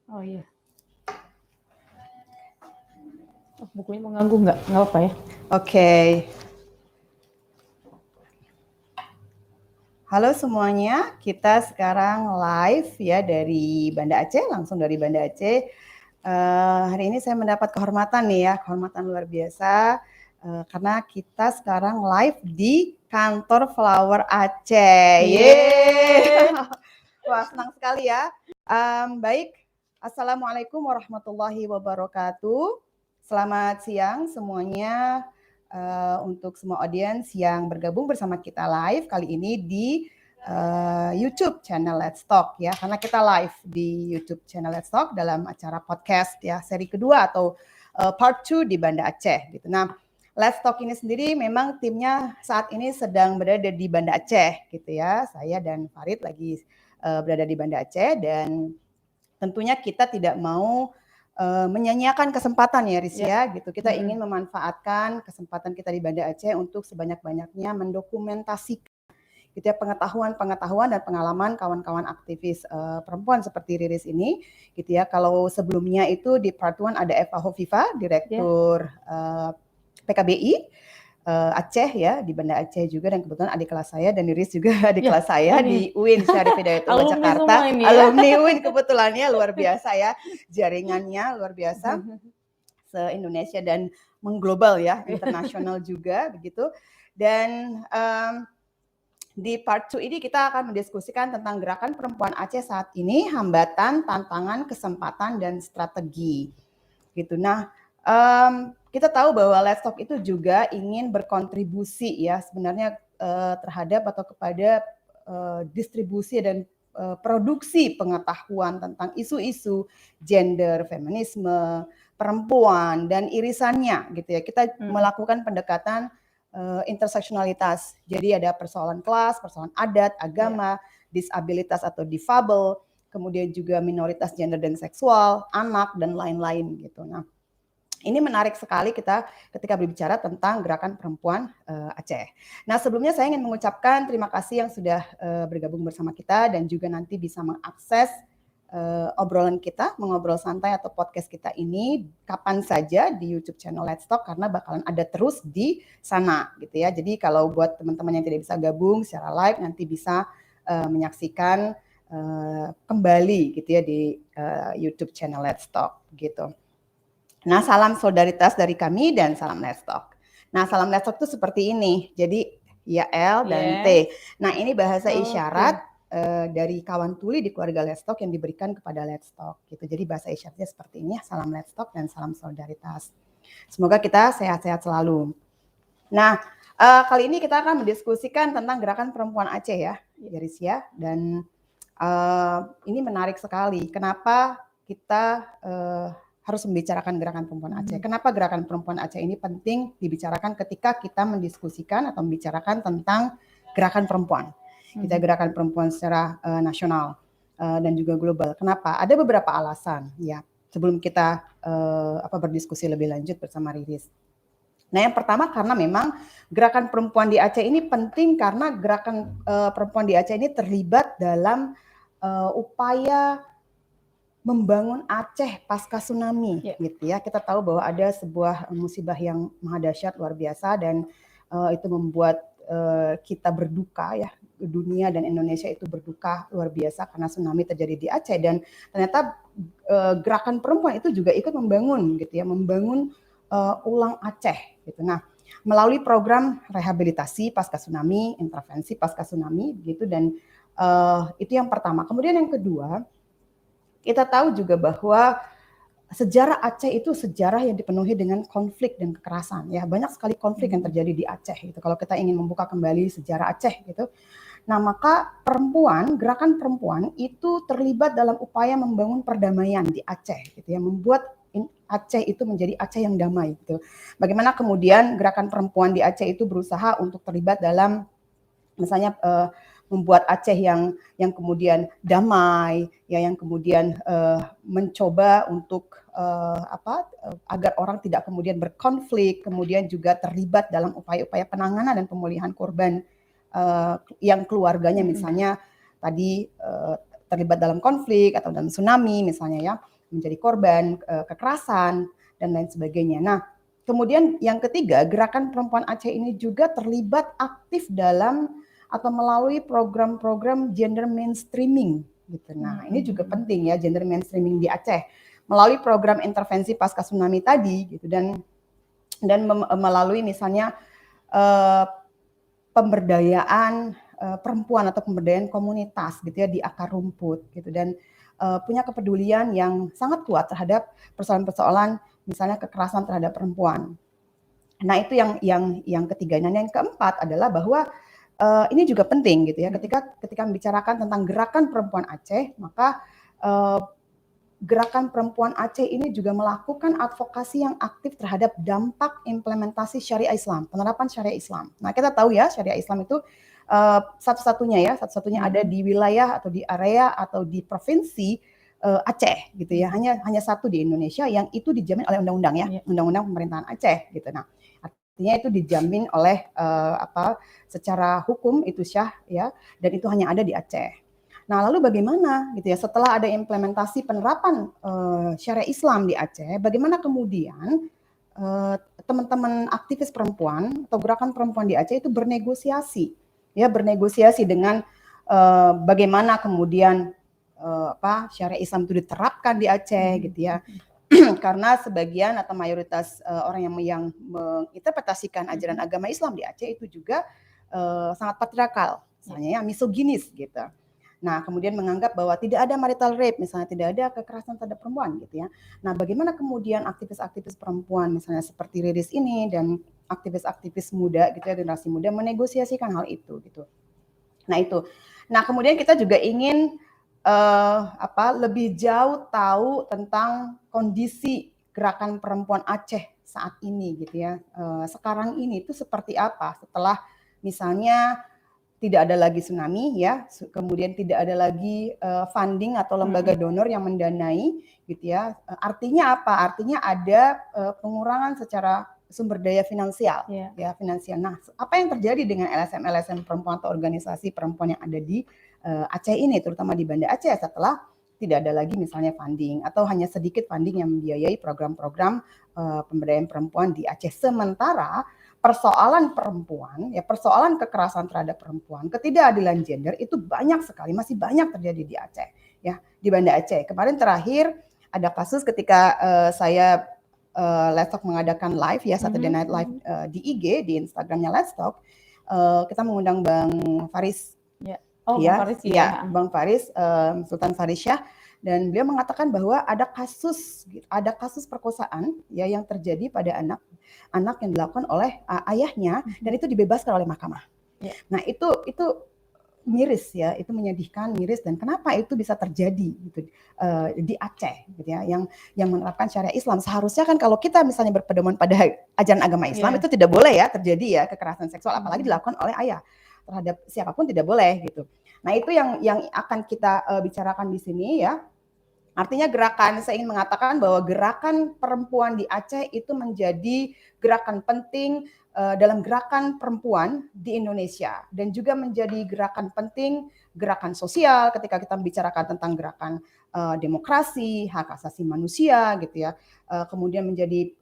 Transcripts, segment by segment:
Oh iya. Oh, bukunya mengganggu nggak? Nggak apa ya? Oke. Halo semuanya, kita sekarang live ya dari Banda Aceh, langsung dari Banda Aceh. Hari ini saya mendapat kehormatan nih ya, kehormatan luar biasa karena kita sekarang live di kantor Flower Aceh. Yeay. Wah, senang sekali ya. Baik, Assalamualaikum warahmatullahi wabarakatuh. Selamat siang semuanya. Untuk semua audiens yang bergabung bersama kita live kali ini di YouTube channel Let's Talk ya, karena kita live di YouTube channel Let's Talk dalam acara podcast ya seri kedua atau part 2 di Banda Aceh gitu. Nah, Let's Talk ini sendiri memang timnya saat ini sedang berada di Banda Aceh gitu ya. Saya dan Farid lagi berada di Banda Aceh dan tentunya kita tidak mau menyanyiakan kesempatan ya Riz ya gitu. Kita ingin memanfaatkan kesempatan kita di Banda Aceh untuk sebanyak-banyaknya mendokumentasikan gitu ya pengetahuan dan pengalaman kawan-kawan aktivis perempuan seperti Riris ini gitu ya. Kalau sebelumnya itu di part 1 ada Eva Hovifa, Direktur PKBI Aceh ya, di Banda Aceh juga, dan kebetulan adik kelas saya dan Riris juga adik kelas saya di UIN Syarif Hidayatullah Jakarta. Alumni UIN kebetulannya luar biasa ya, jaringannya luar biasa se-Indonesia dan mengglobal ya, internasional juga begitu. Dan di part 2 ini kita akan mendiskusikan tentang gerakan perempuan Aceh saat ini, hambatan, tantangan, kesempatan, dan strategi. Gitu. Nah, kita tahu bahwa Let's Talk itu juga ingin berkontribusi ya sebenarnya terhadap atau kepada distribusi dan produksi pengetahuan tentang isu-isu gender, feminisme, perempuan dan irisannya gitu ya. Kita melakukan pendekatan interseksionalitas. Jadi ada persoalan kelas, persoalan adat, agama, disabilitas atau difabel, kemudian juga minoritas gender dan seksual, anak dan lain-lain gitu. Nah, ini menarik sekali kita ketika berbicara tentang gerakan perempuan Aceh. Nah, sebelumnya saya ingin mengucapkan terima kasih yang sudah bergabung bersama kita dan juga nanti bisa mengakses obrolan kita, mengobrol santai atau podcast kita ini kapan saja di YouTube channel Let's Talk karena bakalan ada terus di sana gitu ya. Jadi kalau buat teman-teman yang tidak bisa gabung secara live nanti bisa menyaksikan kembali gitu ya di YouTube channel Let's Talk gitu. Nah, salam solidaritas dari kami dan salam Let's Talk. Nah, salam Let's Talk itu seperti ini. Jadi ya L dan T. Nah, ini bahasa isyarat dari kawan tuli di keluarga Let's Talk yang diberikan kepada Let's Talk gitu. Jadi bahasa isyaratnya seperti ini, salam Let's Talk dan salam solidaritas. Semoga kita sehat-sehat selalu. Nah, kali ini kita akan mendiskusikan tentang gerakan perempuan Aceh ya, Iris ya. Dan ini menarik sekali. Kenapa kita harus membicarakan gerakan perempuan Aceh? Kenapa gerakan perempuan Aceh ini penting dibicarakan ketika kita mendiskusikan atau membicarakan tentang gerakan perempuan? Kita gerakan perempuan secara nasional dan juga global. Kenapa? Ada beberapa alasan ya. Sebelum kita berdiskusi lebih lanjut bersama Riris. Nah, yang pertama karena memang gerakan perempuan di Aceh ini penting karena gerakan perempuan di Aceh ini terlibat dalam upaya membangun Aceh pasca tsunami gitu ya. Kita tahu bahwa ada sebuah musibah yang maha dahsyat luar biasa dan itu membuat kita berduka ya, dunia dan Indonesia itu berduka luar biasa karena tsunami terjadi di Aceh. Dan ternyata gerakan perempuan itu juga ikut membangun gitu ya, membangun ulang Aceh gitu. Nah, melalui program rehabilitasi pasca tsunami, intervensi pasca tsunami gitu, dan itu yang pertama. Kemudian yang kedua, kita tahu juga bahwa sejarah Aceh itu sejarah yang dipenuhi dengan konflik dan kekerasan ya. Banyak sekali konflik yang terjadi di Aceh gitu. Kalau kita ingin membuka kembali sejarah Aceh gitu. Nah, maka gerakan perempuan itu terlibat dalam upaya membangun perdamaian di Aceh gitu ya, membuat Aceh itu menjadi Aceh yang damai gitu. Bagaimana kemudian gerakan perempuan di Aceh itu berusaha untuk terlibat dalam misalnya membuat Aceh yang kemudian damai, ya, yang kemudian mencoba untuk agar orang tidak kemudian berkonflik, kemudian juga terlibat dalam upaya-upaya penanganan dan pemulihan korban yang keluarganya misalnya tadi terlibat dalam konflik atau dalam tsunami misalnya ya. menjadi korban kekerasan dan lain sebagainya. Nah, kemudian yang ketiga, Gerakan Perempuan Aceh ini juga terlibat aktif dalam atau melalui program-program gender mainstreaming gitu. Nah, ini juga penting ya, gender mainstreaming di Aceh melalui program intervensi pasca tsunami tadi gitu, dan melalui misalnya pemberdayaan perempuan atau pemberdayaan komunitas gitu ya di akar rumput gitu, dan punya kepedulian yang sangat kuat terhadap persoalan-persoalan misalnya kekerasan terhadap perempuan. Nah, itu yang ketiga. Dan yang keempat adalah bahwa ini juga penting gitu ya, ketika membicarakan tentang Gerakan Perempuan Aceh, maka Gerakan Perempuan Aceh ini juga melakukan advokasi yang aktif terhadap dampak implementasi syariah Islam, penerapan syariah Islam. Nah, kita tahu ya, syariah Islam itu satu-satunya ada di wilayah atau di area atau di provinsi Aceh gitu ya. Hanya satu di Indonesia yang itu dijamin oleh undang-undang ya, undang-undang pemerintahan Aceh gitu. Nah, artinya itu dijamin oleh secara hukum itu syah ya, dan itu hanya ada di Aceh. Nah, lalu bagaimana gitu ya setelah ada implementasi penerapan syariah Islam di Aceh, bagaimana kemudian teman-teman aktivis perempuan atau gerakan perempuan di Aceh itu bernegosiasi dengan bagaimana kemudian syariah Islam itu diterapkan di Aceh gitu ya. Karena sebagian atau mayoritas orang yang menginterpretasikan ajaran agama Islam di Aceh itu juga sangat patriarkal, misalnya ya misoginis gitu. Nah, kemudian menganggap bahwa tidak ada marital rape, misalnya tidak ada kekerasan terhadap perempuan gitu ya. Nah, bagaimana kemudian aktivis-aktivis perempuan misalnya seperti Riris ini dan aktivis-aktivis muda gitu ya, generasi muda menegosiasikan hal itu gitu. Nah, itu. Nah, kemudian kita juga ingin lebih jauh tahu tentang kondisi gerakan perempuan Aceh saat ini gitu ya. Sekarang ini itu seperti apa setelah misalnya tidak ada lagi tsunami ya, kemudian tidak ada lagi funding atau lembaga donor yang mendanai gitu ya. Artinya apa? Artinya ada pengurangan secara sumber daya finansial ya, finansial. Nah, apa yang terjadi dengan LSM perempuan atau organisasi perempuan yang ada di Aceh ini, terutama di Banda Aceh setelah tidak ada lagi misalnya funding atau hanya sedikit funding yang membiayai program-program pemberdayaan perempuan di Aceh, sementara persoalan perempuan, ya persoalan kekerasan terhadap perempuan, ketidakadilan gender itu banyak sekali, masih banyak terjadi di Aceh, ya di Banda Aceh. Kemarin terakhir ada kasus ketika saya Let's Talk mengadakan live ya, Saturday Night Live di IG, di Instagramnya Let's Talk, kita mengundang Bang Faris, Bang Faris, Sultan Faris Syah. Dan beliau mengatakan bahwa ada kasus perkosaan ya yang terjadi pada anak yang dilakukan oleh ayahnya, dan itu dibebaskan oleh mahkamah. Nah, itu miris ya, itu menyedihkan, miris, dan kenapa itu bisa terjadi gitu di Aceh gitu ya, yang menerapkan syariah Islam. Seharusnya kan kalau kita misalnya berpedoman pada ajaran agama Islam itu tidak boleh ya terjadi ya kekerasan seksual, apalagi dilakukan oleh ayah terhadap siapapun, tidak boleh gitu. Nah, itu yang akan kita bicarakan di sini ya. Artinya saya ingin mengatakan bahwa gerakan perempuan di Aceh itu menjadi gerakan penting dalam gerakan perempuan di Indonesia, dan juga menjadi gerakan penting, gerakan sosial ketika kita membicarakan tentang gerakan demokrasi, hak asasi manusia gitu ya. Kemudian menjadi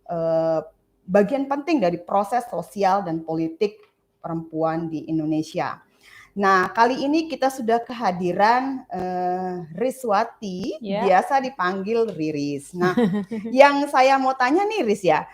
bagian penting dari proses sosial dan politik perempuan di Indonesia. Nah, kali ini kita sudah kehadiran Riswati, biasa dipanggil Riris. Nah, yang saya mau tanya nih Riz ya,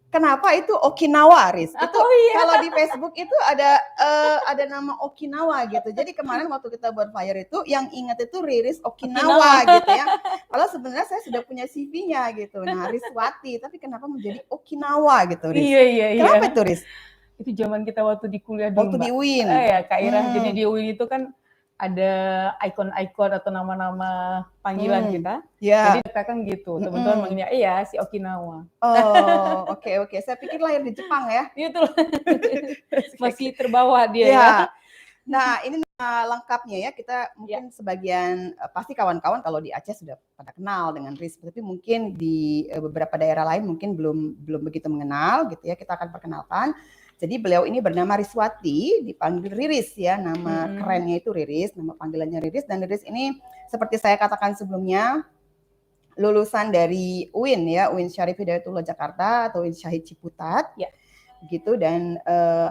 kenapa itu Okinawa, Riz? Itu kalau di Facebook itu ada nama Okinawa gitu. Jadi kemarin waktu kita buat flyer itu, yang ingat itu Riris Okinawa gitu ya. Kalau sebenarnya saya sudah punya CV-nya gitu. Nah, Riswati, tapi kenapa menjadi Okinawa gitu, Riz? Iya. Kenapa itu, Riz? Itu zaman kita waktu di kuliah dulu, waktu di UIN. Ya, Kak Ira. Jadi di UIN itu kan ada ikon-ikon atau nama-nama panggilan kita. Jadi kita kan gitu, teman-teman manggilnya si Okinawa. Oh, oke. Saya pikir lahir di Jepang ya. Itu masih terbawa dia ya. Nah, ini lengkapnya ya, kita mungkin sebagian, pasti kawan-kawan kalau di Aceh sudah pada kenal dengan Riz, tapi mungkin di beberapa daerah lain mungkin belum begitu mengenal gitu ya, kita akan perkenalkan. Jadi beliau ini bernama Riswati, dipanggil Riris ya, nama kerennya itu Riris, nama panggilannya Riris. Dan Riris ini seperti saya katakan sebelumnya, lulusan dari UIN ya, UIN Syarif Hidayatullah Jakarta atau UIN Syahid Ciputat. Ya. Gitu, dan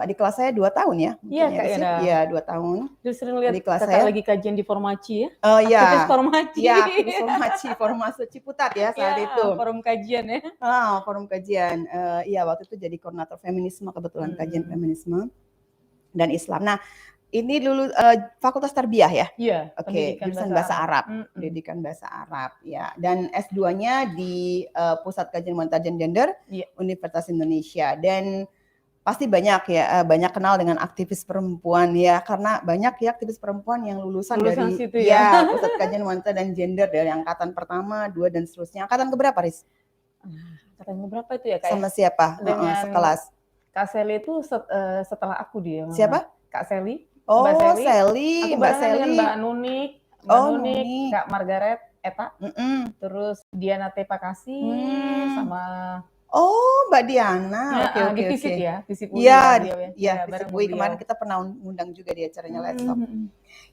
adik kelas saya 2 tahun ya. Iya Kak Ira. Iya 2 tahun. Terus sering lihat adik kelas Kakak saya lagi kajian di Formaci ya? Aktivis Formaci. Iya, aktivis Formaci, Formasi Ciputat ya saat itu. Forum kajian ya. Forum kajian. Iya, waktu itu jadi koordinator feminisme, kebetulan kajian feminisme dan Islam. Nah, ini lulus Fakultas Tarbiyah ya? Iya. Oke, jurusan bahasa Arab. Pendidikan bahasa Arab ya. Dan S2-nya di Pusat Kajian Wanita dan Gender Universitas Indonesia. Dan pasti banyak ya, banyak kenal dengan aktivis perempuan ya, karena banyak ya aktivis perempuan yang lulusan dari situ ya. Pusat Kajian Wanita dan Gender dari angkatan pertama, 2 dan seterusnya. Angkatan keberapa, Riz? Angkatan keberapa itu ya Kak? Sama siapa? Dengan sekelas. Kak Seli itu setelah aku dia. Siapa? Kak Seli. Oh, Mbak Seli. Aku barengan dengan Mbak Nunik, Nunik, Kak Margaret Eta, terus Diana T. Pakasi, sama Mbak Diana. Oke. Di Visip ya, Visip UI. Iya, Visip UI. Kemarin kita pernah undang juga di acaranya Let's Talk.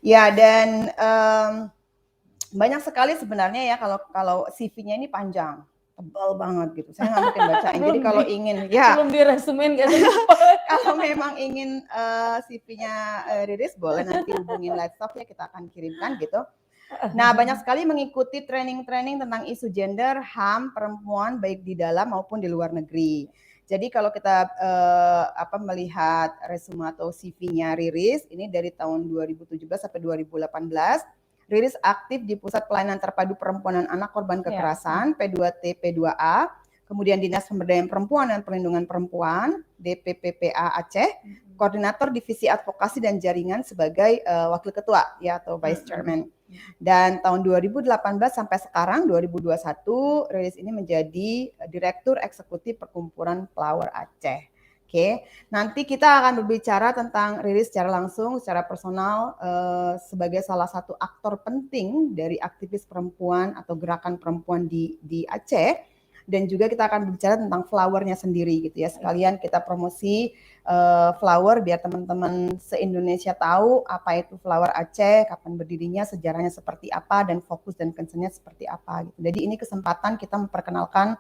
Ya, dan banyak sekali sebenarnya ya, kalau CV-nya ini panjang, tebal banget gitu. Saya nggak mungkin bacain. Jadi kalau ingin belum diresumin nggak sih? Kalau memang ingin CV-nya Riris, boleh nanti hubungin Let's Talk ya, kita akan kirimkan gitu. Nah, banyak sekali mengikuti training-training tentang isu gender, HAM, perempuan baik di dalam maupun di luar negeri. Jadi kalau kita melihat resume atau CV-nya Riris, ini dari tahun 2017 sampai 2018, Riris aktif di Pusat Pelayanan Terpadu Perempuan dan Anak Korban Kekerasan, P2T, P2A, kemudian Dinas Pemberdayaan Perempuan dan Perlindungan Perempuan, DPPPA Aceh, Koordinator Divisi Advokasi dan Jaringan sebagai Wakil Ketua ya atau Vice Chairman. Dan tahun 2018 sampai sekarang 2021, Riris ini menjadi Direktur Eksekutif Perkumpulan Flower Aceh. Oke, nanti kita akan berbicara tentang Riris secara langsung, secara personal sebagai salah satu aktor penting dari aktivis perempuan atau gerakan perempuan di Aceh. Dan juga kita akan berbicara tentang flowernya sendiri gitu ya. Sekalian kita promosi flower biar teman-teman se-Indonesia tahu apa itu Flower Aceh, kapan berdirinya, sejarahnya seperti apa, dan fokus dan concernnya seperti apa gitu. Jadi ini kesempatan kita memperkenalkan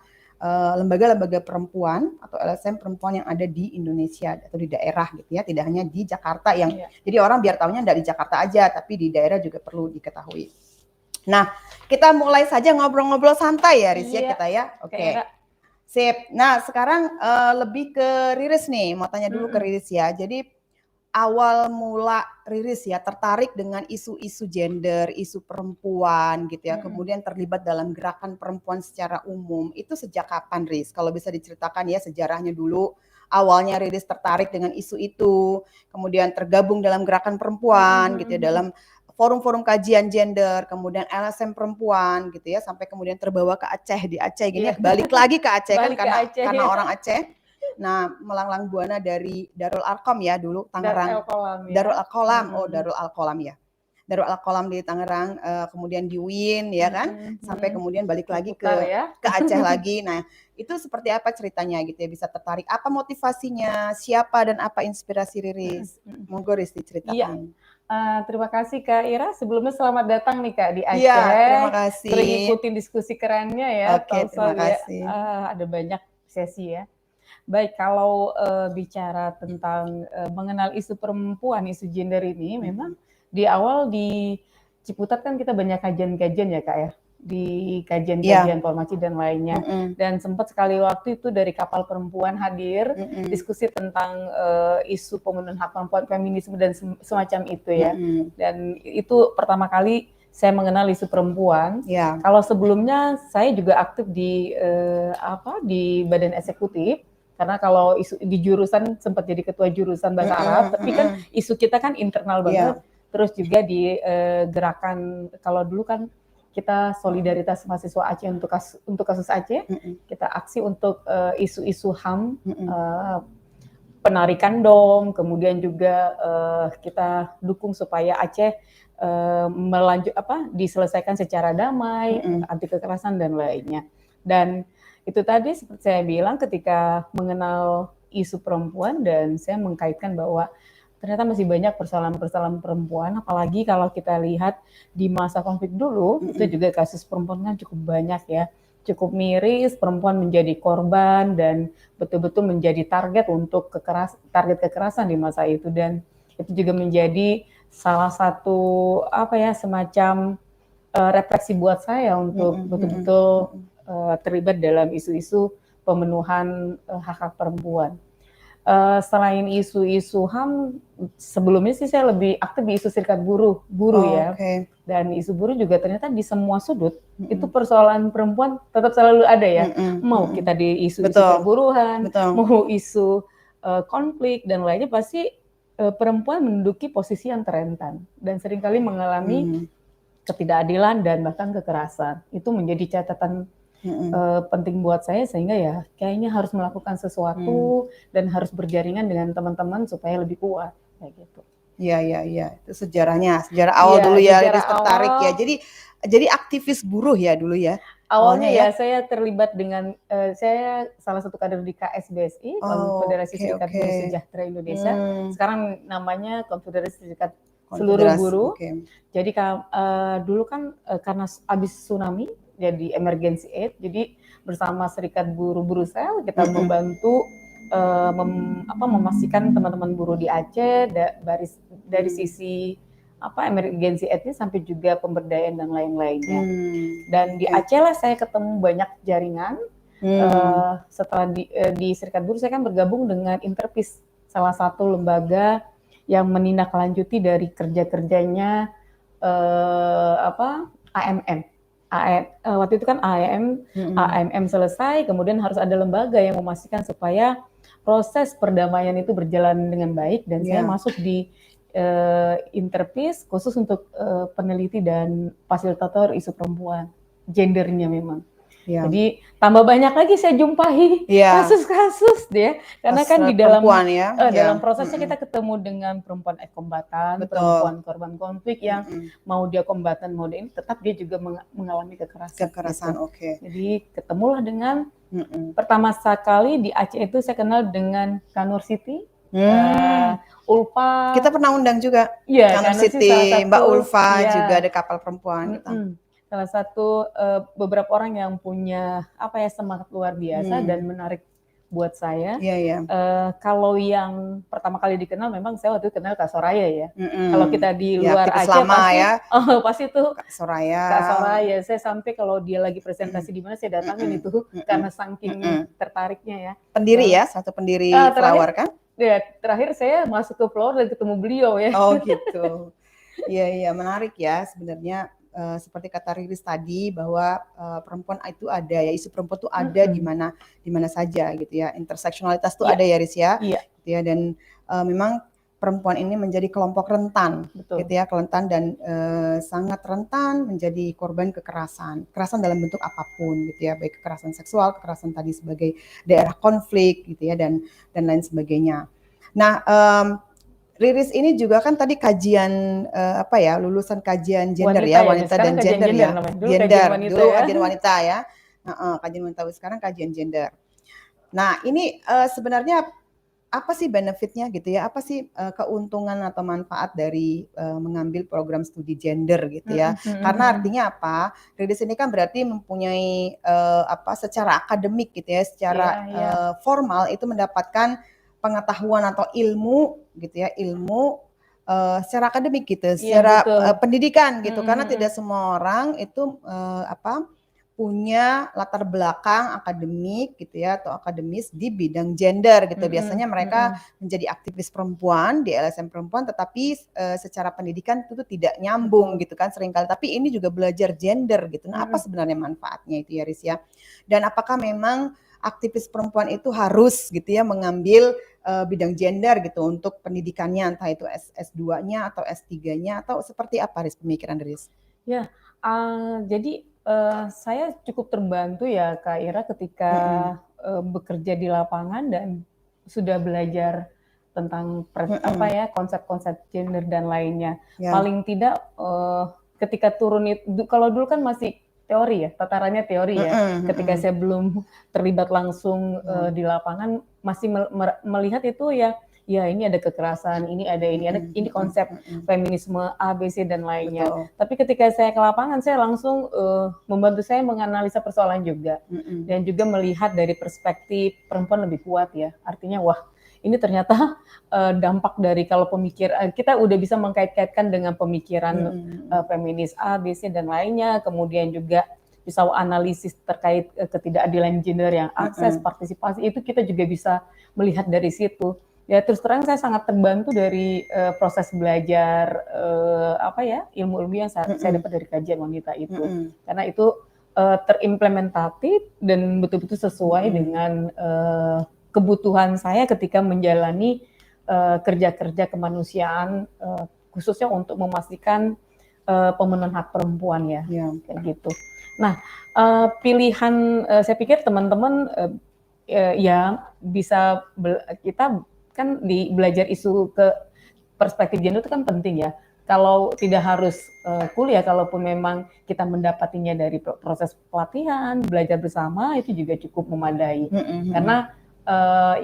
lembaga-lembaga perempuan atau LSM perempuan yang ada di Indonesia atau di daerah gitu ya, tidak hanya di Jakarta yang jadi orang biar tahunya enggak di Jakarta aja, tapi di daerah juga perlu diketahui. Nah, kita mulai saja ngobrol-ngobrol santai ya, Riz ya kita ya. Oke. Sip. Nah, sekarang lebih ke Riris nih, mau tanya dulu ke Riris ya. Jadi awal mula Riris ya tertarik dengan isu-isu gender, isu perempuan gitu ya, kemudian terlibat dalam gerakan perempuan secara umum. Itu sejak kapan, Riz? Kalau bisa diceritakan ya sejarahnya dulu. Awalnya Riris tertarik dengan isu itu, kemudian tergabung dalam gerakan perempuan gitu ya, dalam forum-forum kajian gender, kemudian LSM perempuan gitu ya, sampai kemudian terbawa ke Aceh, di Aceh gini, balik lagi ke Aceh kan karena orang Aceh. Nah, melanglang buana dari Darul Arqam ya dulu Tangerang. Darul Al-Qalam, Darul Al-Qalam ya. Darul Al-Qalam di Tangerang, kemudian di UIN ya kan, sampai kemudian balik lagi ke Aceh lagi. Nah, itu seperti apa ceritanya gitu ya, bisa tertarik, apa motivasinya, siapa dan apa inspirasi Riris? Monggo Riris diceritakan. Terima kasih Kak Ira. Sebelumnya selamat datang nih Kak di Aceh. Iya, terima kasih. Sering ikutin diskusi kerennya ya. Oke, terima kasih. Ada banyak sesi ya. Baik, kalau bicara tentang mengenal isu perempuan, isu gender ini, memang di awal di Ciputat kan kita banyak kajian-kajian ya Kak ya. Di kajian-kajian Formaci dan lainnya. Dan sempat sekali waktu itu dari Kapal Perempuan hadir, diskusi tentang isu pemenuhan hak perempuan, feminisme dan semacam itu ya. Dan itu pertama kali saya mengenal isu perempuan. Kalau sebelumnya saya juga aktif di badan eksekutif, karena kalau isu di jurusan sempat jadi ketua jurusan bahasa Arab, tapi kan isu kita kan internal banget. Terus juga di gerakan, kalau dulu kan kita solidaritas mahasiswa Aceh untuk kasus Aceh, kita aksi untuk isu-isu HAM, penarikan dom, kemudian juga kita dukung supaya Aceh diselesaikan secara damai, anti kekerasan dan lainnya. Dan itu tadi seperti saya bilang ketika mengenal isu perempuan dan saya mengkaitkan bahwa ternyata masih banyak persoalan-persoalan perempuan, apalagi kalau kita lihat di masa konflik dulu, itu juga kasus perempuan kan cukup banyak ya, cukup miris, perempuan menjadi korban dan betul-betul menjadi target untuk target kekerasan di masa itu, dan itu juga menjadi salah satu apa ya, semacam refleksi buat saya untuk betul-betul terlibat dalam isu-isu pemenuhan hak-hak perempuan. Selain isu-isu HAM, sebelumnya sih saya lebih aktif di isu serikat buruh ya. Dan isu buruh juga ternyata di semua sudut itu persoalan perempuan tetap selalu ada ya. Mau kita di isu-isu perburuhan, mau isu konflik dan lainnya, pasti perempuan menduduki posisi yang terentan dan seringkali mengalami ketidakadilan dan bahkan kekerasan. Itu menjadi catatan penting buat saya, sehingga ya kayaknya harus melakukan sesuatu dan harus berjaringan dengan teman-teman supaya lebih kuat kayak gitu. Iya. Itu sejarah awal dulu ya, Riris tertarik ya. Jadi aktivis buruh ya dulu ya. Awalnya ya saya terlibat dengan saya salah satu kader di KSBSI, Konfederasi Serikat Buruh Sejahtera Indonesia. Sekarang namanya Konfederasi Serikat Seluruh Buruh. Jadi dulu kan karena habis tsunami jadi emergency aid, jadi bersama Serikat Buruh Sel kita membantu memastikan teman-teman buruh di Aceh dari sisi emergency aid-nya sampai juga pemberdayaan dan lain-lainnya. Dan di Aceh lah saya ketemu banyak jaringan. Setelah di Serikat Buruh saya kan bergabung dengan Interpis, salah satu lembaga yang menindaklanjuti dari kerja-kerjanya AMM. Waktu itu kan AMM selesai, kemudian harus ada lembaga yang memastikan supaya proses perdamaian itu berjalan dengan baik, dan saya masuk di Interpis khusus untuk peneliti dan fasilitator isu perempuan, gendernya memang. Jadi tambah banyak lagi saya jumpai kasus-kasus deh, karena kan di dalam dalam prosesnya kita ketemu dengan perempuan kombatan, perempuan korban konflik yang mau dia kombatan mau dia ini, tetap dia juga mengalami kekerasan. Jadi ketemulah dengan pertama sekali di Aceh itu saya kenal dengan Kanur Siti, Ulfa. Kita pernah undang juga Kanur Siti, Mbak Ulfa juga ada kapal perempuan. Salah satu beberapa orang yang punya semangat luar biasa dan menarik buat saya. Kalau yang pertama kali dikenal memang saya waktu itu kenal Kak Soraya ya. Kalau kita di luar Aceh pasti tuh Kak Soraya. Saya sampai kalau dia lagi presentasi di mana saya datangin itu karena saking tertariknya ya. Pendiri satu pendiri Flower kan? Ya, terakhir saya masuk ke Flower dan ketemu beliau ya. Oh gitu. Iya menarik ya sebenarnya. Seperti kata Riris tadi bahwa perempuan itu ada ya, isu perempuan itu ada di mana saja gitu ya, interseksionalitas itu ada ya Riris ya, gitu ya, dan memang perempuan ini menjadi kelompok rentan, gitu ya, dan sangat rentan menjadi korban kekerasan dalam bentuk apapun gitu ya, baik kekerasan seksual, kekerasan tadi sebagai daerah konflik gitu ya, dan lain sebagainya. Nah, Riris ini juga kan tadi kajian lulusan kajian gender wanita dan gender ya. Dulu kajian wanita ya. Kajian wanita, sekarang kajian gender. Nah, ini sebenarnya apa sih benefitnya gitu ya? Apa sih keuntungan atau manfaat dari mengambil program studi gender gitu ya? Karena artinya apa? Riris ini kan berarti mempunyai secara akademik gitu ya, secara formal itu mendapatkan pengetahuan atau ilmu gitu ya, secara akademik gitu, secara pendidikan gitu, karena tidak semua orang itu punya latar belakang akademik gitu ya, atau akademis di bidang gender gitu. Biasanya mereka menjadi aktivis perempuan di LSM perempuan, tetapi secara pendidikan itu tidak nyambung gitu kan seringkali. Tapi ini juga belajar gender gitu. Nah, apa sebenarnya manfaatnya itu ya Riz ya? Dan apakah memang aktivis perempuan itu harus gitu ya mengambil bidang gender gitu untuk pendidikannya, entah itu S2-nya atau S3-nya, atau seperti apa Riz, pemikiran Riz? Ya, jadi saya cukup terbantu ya Kak Ira ketika bekerja di lapangan dan sudah belajar tentang konsep-konsep gender dan lainnya. Paling tidak ketika turun itu, kalau dulu kan masih teori ya, tatarannya teori ya. Ketika saya belum terlibat langsung di lapangan, masih melihat itu ya ya ini ada kekerasan, ini ada ini konsep feminisme A, B, C dan lainnya. Betul. Tapi ketika saya ke lapangan, saya langsung membantu saya menganalisa persoalan juga dan juga melihat dari perspektif perempuan lebih kuat ya. Artinya wah, ini ternyata dampak dari kalau kita udah bisa mengkait-kaitkan dengan pemikiran feminis A, B, C dan lainnya, kemudian juga bisa analisis terkait ketidakadilan gender yang akses, partisipasi, itu kita juga bisa melihat dari situ. Ya terus terang saya sangat terbantu dari proses belajar ilmu-ilmu yang saya dapat dari kajian wanita itu, karena itu terimplementatif dan betul-betul sesuai dengan kebutuhan saya ketika menjalani kerja-kerja kemanusiaan, khususnya untuk memastikan pemenuhan hak perempuan ya, kayak gitu. Nah, pilihan saya pikir teman-teman ya bisa kita kan belajar isu ke perspektif gender itu kan penting ya. Kalau tidak harus kuliah, kalaupun memang kita mendapatinya dari proses pelatihan, belajar bersama itu juga cukup memadai. Karena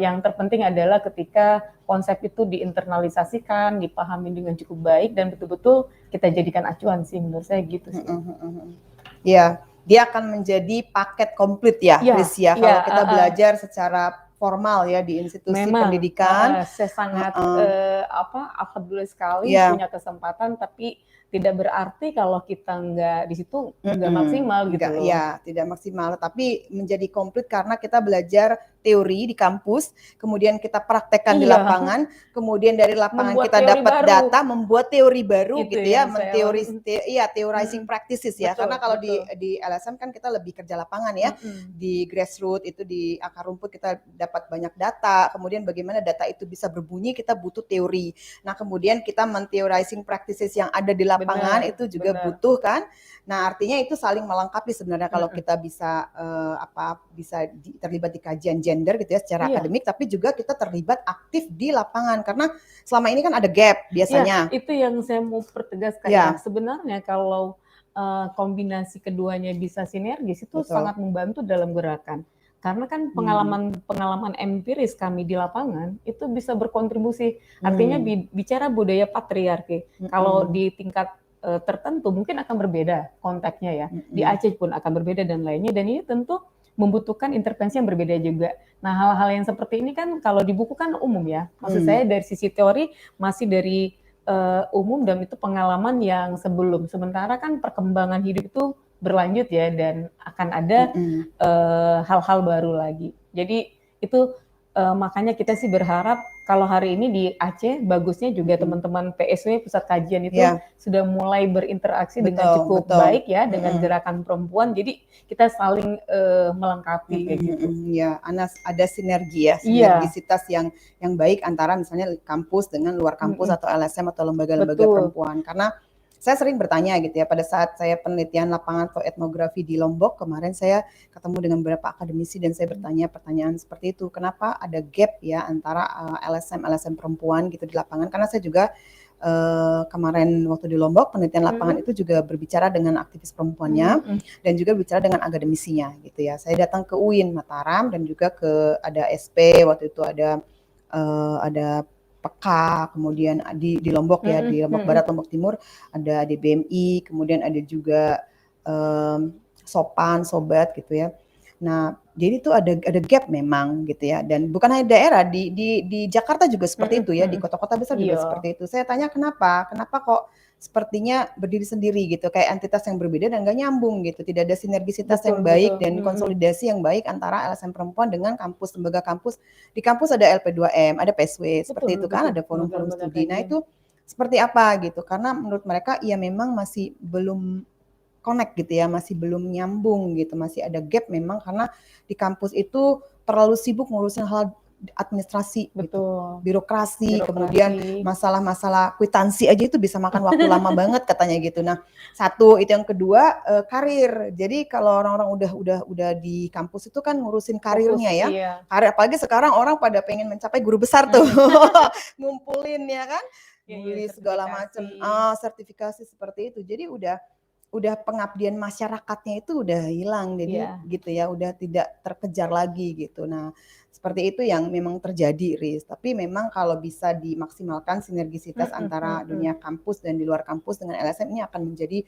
yang terpenting adalah ketika konsep itu diinternalisasikan, dipahami dengan cukup baik dan betul-betul kita jadikan acuan sih menurut saya gitu sih. Ya, dia akan menjadi paket komplit ya, Chris ya. Kalau kita belajar secara formal ya di institusi pendidikan. Saya sangat alhamdulillah sekali punya kesempatan, tapi tidak berarti kalau kita nggak di situ nggak maksimal gitu loh. Ya, tidak maksimal, tapi menjadi komplit karena kita belajar teori di kampus, kemudian kita praktekkan di lapangan, kemudian dari lapangan membuat kita dapat data, membuat teori baru gitu ya, theorizing practices ya. Karena kalau di LSM kan kita lebih kerja lapangan ya, di grassroots itu di akar rumput kita dapat banyak data, kemudian bagaimana data itu bisa berbunyi kita butuh teori. Nah kemudian kita men-theorizing practices yang ada di lapangan itu juga butuh kan. Nah artinya itu saling melengkapi sebenarnya kalau kita bisa bisa terlibat di kajian gender gitu ya secara akademik, tapi juga kita terlibat aktif di lapangan karena selama ini kan ada gap biasanya. Ya, itu yang saya mau pertegaskan ya. Sebenarnya kalau kombinasi keduanya bisa sinergis itu sangat membantu dalam gerakan. Karena kan pengalaman empiris kami di lapangan itu bisa berkontribusi. Artinya bicara budaya patriarki. Kalau di tingkat tertentu mungkin akan berbeda konteksnya ya. Di Aceh pun akan berbeda dan lainnya. Dan ini tentu membutuhkan intervensi yang berbeda juga. Nah, hal-hal yang seperti ini kan kalau di buku kan umum ya. Maksud saya dari sisi teori masih dari umum dan itu pengalaman yang sebelum. Sementara kan perkembangan hidup itu berlanjut ya dan akan ada hal-hal baru lagi. Jadi itu makanya kita sih berharap kalau hari ini di Aceh bagusnya juga teman-teman PSW Pusat Kajian itu sudah mulai berinteraksi dengan cukup baik ya dengan gerakan perempuan. Jadi kita saling melengkapi kayak gitu. Ya, ada sinergi ya, sinergisitas yang baik antara misalnya kampus dengan luar kampus atau LSM atau lembaga-lembaga perempuan. Karena saya sering bertanya gitu ya, pada saat saya penelitian lapangan atau etnografi di Lombok, kemarin saya ketemu dengan beberapa akademisi dan saya bertanya pertanyaan seperti itu, kenapa ada gap ya antara LSM perempuan gitu di lapangan, karena saya juga kemarin waktu di Lombok, penelitian lapangan itu juga berbicara dengan aktivis perempuannya dan juga berbicara dengan akademisinya gitu ya. Saya datang ke UIN Mataram dan juga ada SP, waktu itu ada PEKA, kemudian di Lombok ya, di Lombok Barat, Lombok Timur ada DBMI, kemudian ada juga Sopan, Sobat gitu ya. Nah, jadi itu ada gap memang gitu ya, dan bukan hanya daerah di Jakarta juga seperti itu ya, di kota-kota besar juga seperti itu. Saya tanya kenapa kok sepertinya berdiri sendiri gitu, kayak entitas yang berbeda dan nggak nyambung gitu, tidak ada sinergisitas yang baik dan konsolidasi yang baik antara LSM perempuan dengan kampus, lembaga kampus. Di kampus ada LP2M, ada PSW, seperti itu kan, ada forum-forum studi. Nah itu seperti apa gitu, karena menurut mereka ya memang masih belum connect gitu ya, masih belum nyambung gitu, masih ada gap memang karena di kampus itu terlalu sibuk ngurusin hal administrasi, gitu, birokrasi, kemudian masalah-masalah kwitansi aja itu bisa makan waktu lama banget katanya gitu. Nah, satu itu, yang kedua karir. Jadi kalau orang-orang udah di kampus itu kan ngurusin karirnya ya, karir, apalagi sekarang orang pada pengen mencapai guru besar tuh, ngumpulin ya kan, beli segala macam sertifikasi seperti itu. Jadi udah udah pengabdian masyarakatnya itu udah hilang, jadi Iya. gitu ya, udah tidak terkejar lagi gitu. Nah, seperti itu yang memang terjadi, Riz. Tapi memang kalau bisa dimaksimalkan sinergisitas Mhm antara mhm. dunia kampus dan di luar kampus dengan LSM ini akan menjadi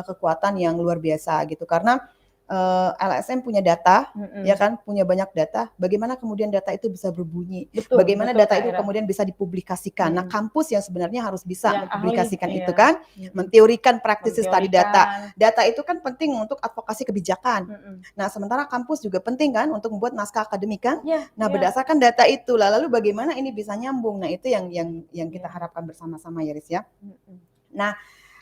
kekuatan yang luar biasa gitu. Karena LSM punya data, ya Mhm. kan, punya banyak data. Bagaimana kemudian data itu bisa berbunyi? Betul Bagaimana betul data Kak itu Ira. kemudian bisa dipublikasikan? Nah, Mhm. kampus yang sebenarnya harus bisa Yang ahli, mempublikasikan itu iya. kan, Mhm. menteorikan practices tadi data. Menteorikan. Data itu kan penting untuk advokasi kebijakan. Mhm. Nah, sementara kampus juga penting kan untuk membuat naskah akademik kan? Iya Nah, iya. berdasarkan data itu, lalu bagaimana ini bisa nyambung? Nah, itu yang kita Iya. harapkan bersama-sama ya, Riz ya. Mhm. Nah,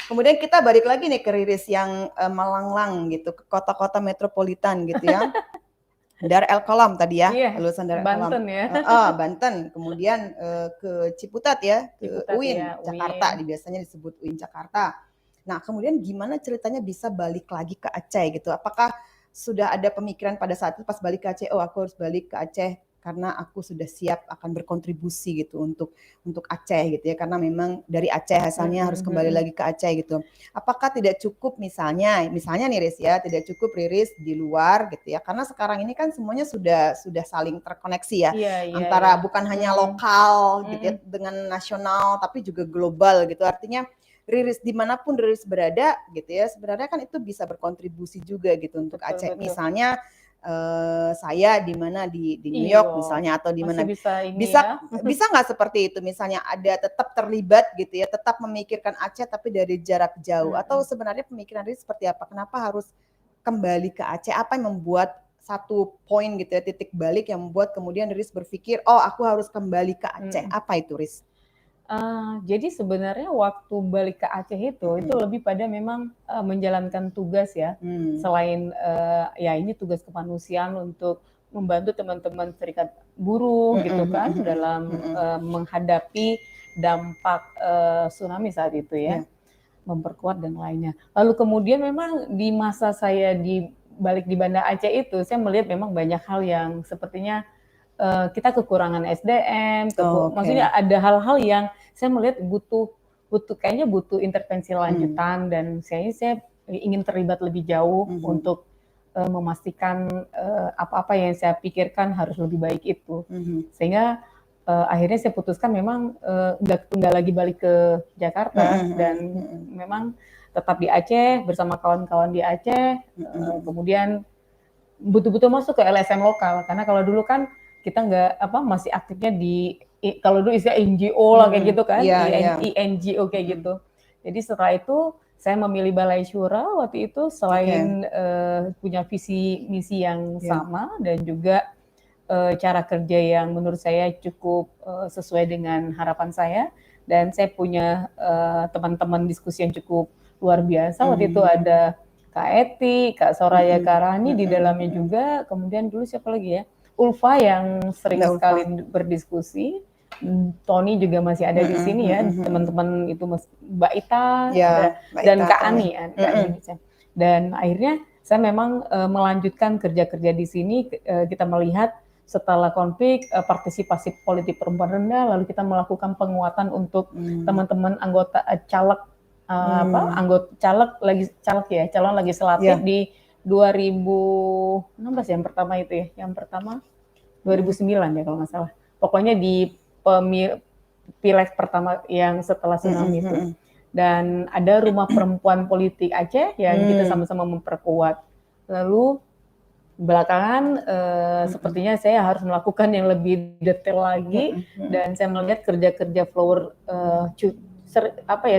kemudian kita balik lagi nih ke Riris yang melanglang gitu ke kota-kota metropolitan gitu ya. Dar El Kolam tadi ya, Iya, lulusan Dar El Kolam. Banten ya. Banten, kemudian ke Ciputat ya, ke Ciputat ya, UIN UIN. Jakarta, biasanya disebut UIN Jakarta. Nah, kemudian gimana ceritanya bisa balik lagi ke Aceh gitu? Apakah sudah ada pemikiran pada saat itu pas balik ke Aceh, oh aku harus balik ke Aceh karena aku sudah siap akan berkontribusi gitu untuk Aceh gitu ya, karena memang dari Aceh asalnya harus Mhm kembali mhm. lagi ke Aceh gitu. Apakah tidak cukup misalnya nih Riris ya, tidak cukup Riris di luar gitu ya, karena sekarang ini kan semuanya sudah saling terkoneksi ya, Iya iya antara iya. bukan hanya Mhm. lokal gitu Mhm. ya, dengan nasional tapi juga global gitu. Artinya Riris dimanapun Riris berada gitu ya, sebenarnya kan itu bisa berkontribusi juga gitu untuk Betul Aceh. betul. Misalnya saya di mana di New Iya, York misalnya atau di masih mana bisa ini bisa ya. bisa nggak seperti itu misalnya ada tetap terlibat gitu ya, tetap memikirkan Aceh tapi dari jarak jauh atau Mhm. sebenarnya pemikiran Riris seperti apa? Kenapa harus kembali ke Aceh? Apa yang membuat satu poin gitu ya, titik balik yang membuat kemudian Riris berpikir, oh aku harus kembali ke Aceh. Mhm. Apa itu Riz? Jadi sebenarnya waktu balik ke Aceh itu Mhm. lebih pada memang, menjalankan tugas ya. Hmm. Selain, ya ini tugas kemanusiaan untuk membantu teman-teman serikat buruh gitu kan dalam, menghadapi dampak, tsunami saat itu ya, Ya. memperkuat dan lainnya. Lalu kemudian memang di masa saya balik di Banda Aceh itu, saya melihat memang banyak hal yang sepertinya kita kekurangan SDM, Oh, maksudnya oke. ada hal-hal yang saya melihat butuh kayaknya butuh intervensi Hmm. lanjutan dan saya ingin terlibat lebih jauh Mhm. untuk memastikan apa-apa yang saya pikirkan harus lebih baik itu. Mhm. Sehingga akhirnya saya putuskan memang nggak lagi balik ke Jakarta dan Mhm. memang tetap di Aceh bersama kawan-kawan di Aceh, Mhm. kemudian betul-betul masuk ke LSM lokal karena kalau dulu kan kita nggak masih aktifnya di kalau dulu istilah NGO lah kayak Mhm. gitu kan Iya, iya. INGO kayak Mhm. gitu. Jadi setelah itu saya memilih Balai Syura waktu itu Oke. selain punya visi misi yang Ya. sama dan juga cara kerja yang menurut saya cukup sesuai dengan harapan saya dan saya punya teman-teman diskusi yang cukup luar biasa. Waktu itu Mhm. ada Kak Eti, Kak Soraya Mhm. Karani di dalamnya Mhm. juga, kemudian dulu siapa lagi ya? Ulfa yang sering Mbak Ulfa. sekali berdiskusi. Tony juga masih ada di sini ya, teman-teman itu Mbak Ita Ya, Mbak dan Ita, Kak Tony. Ani, Kak Ani. Dan akhirnya saya memang melanjutkan kerja-kerja di sini. Kita melihat setelah konflik partisipasi politik perempuan rendah, lalu kita melakukan penguatan untuk teman-teman anggota caleg anggota calon legislatif Ya. di 2016 yang pertama itu ya, yang pertama 2009 ya kalau nggak salah. Pokoknya di pileg pertama yang setelah tsunami itu. Dan ada rumah perempuan politik Aceh yang kita sama-sama memperkuat. Lalu belakangan sepertinya saya harus melakukan yang lebih detail lagi dan saya melihat kerja-kerja flower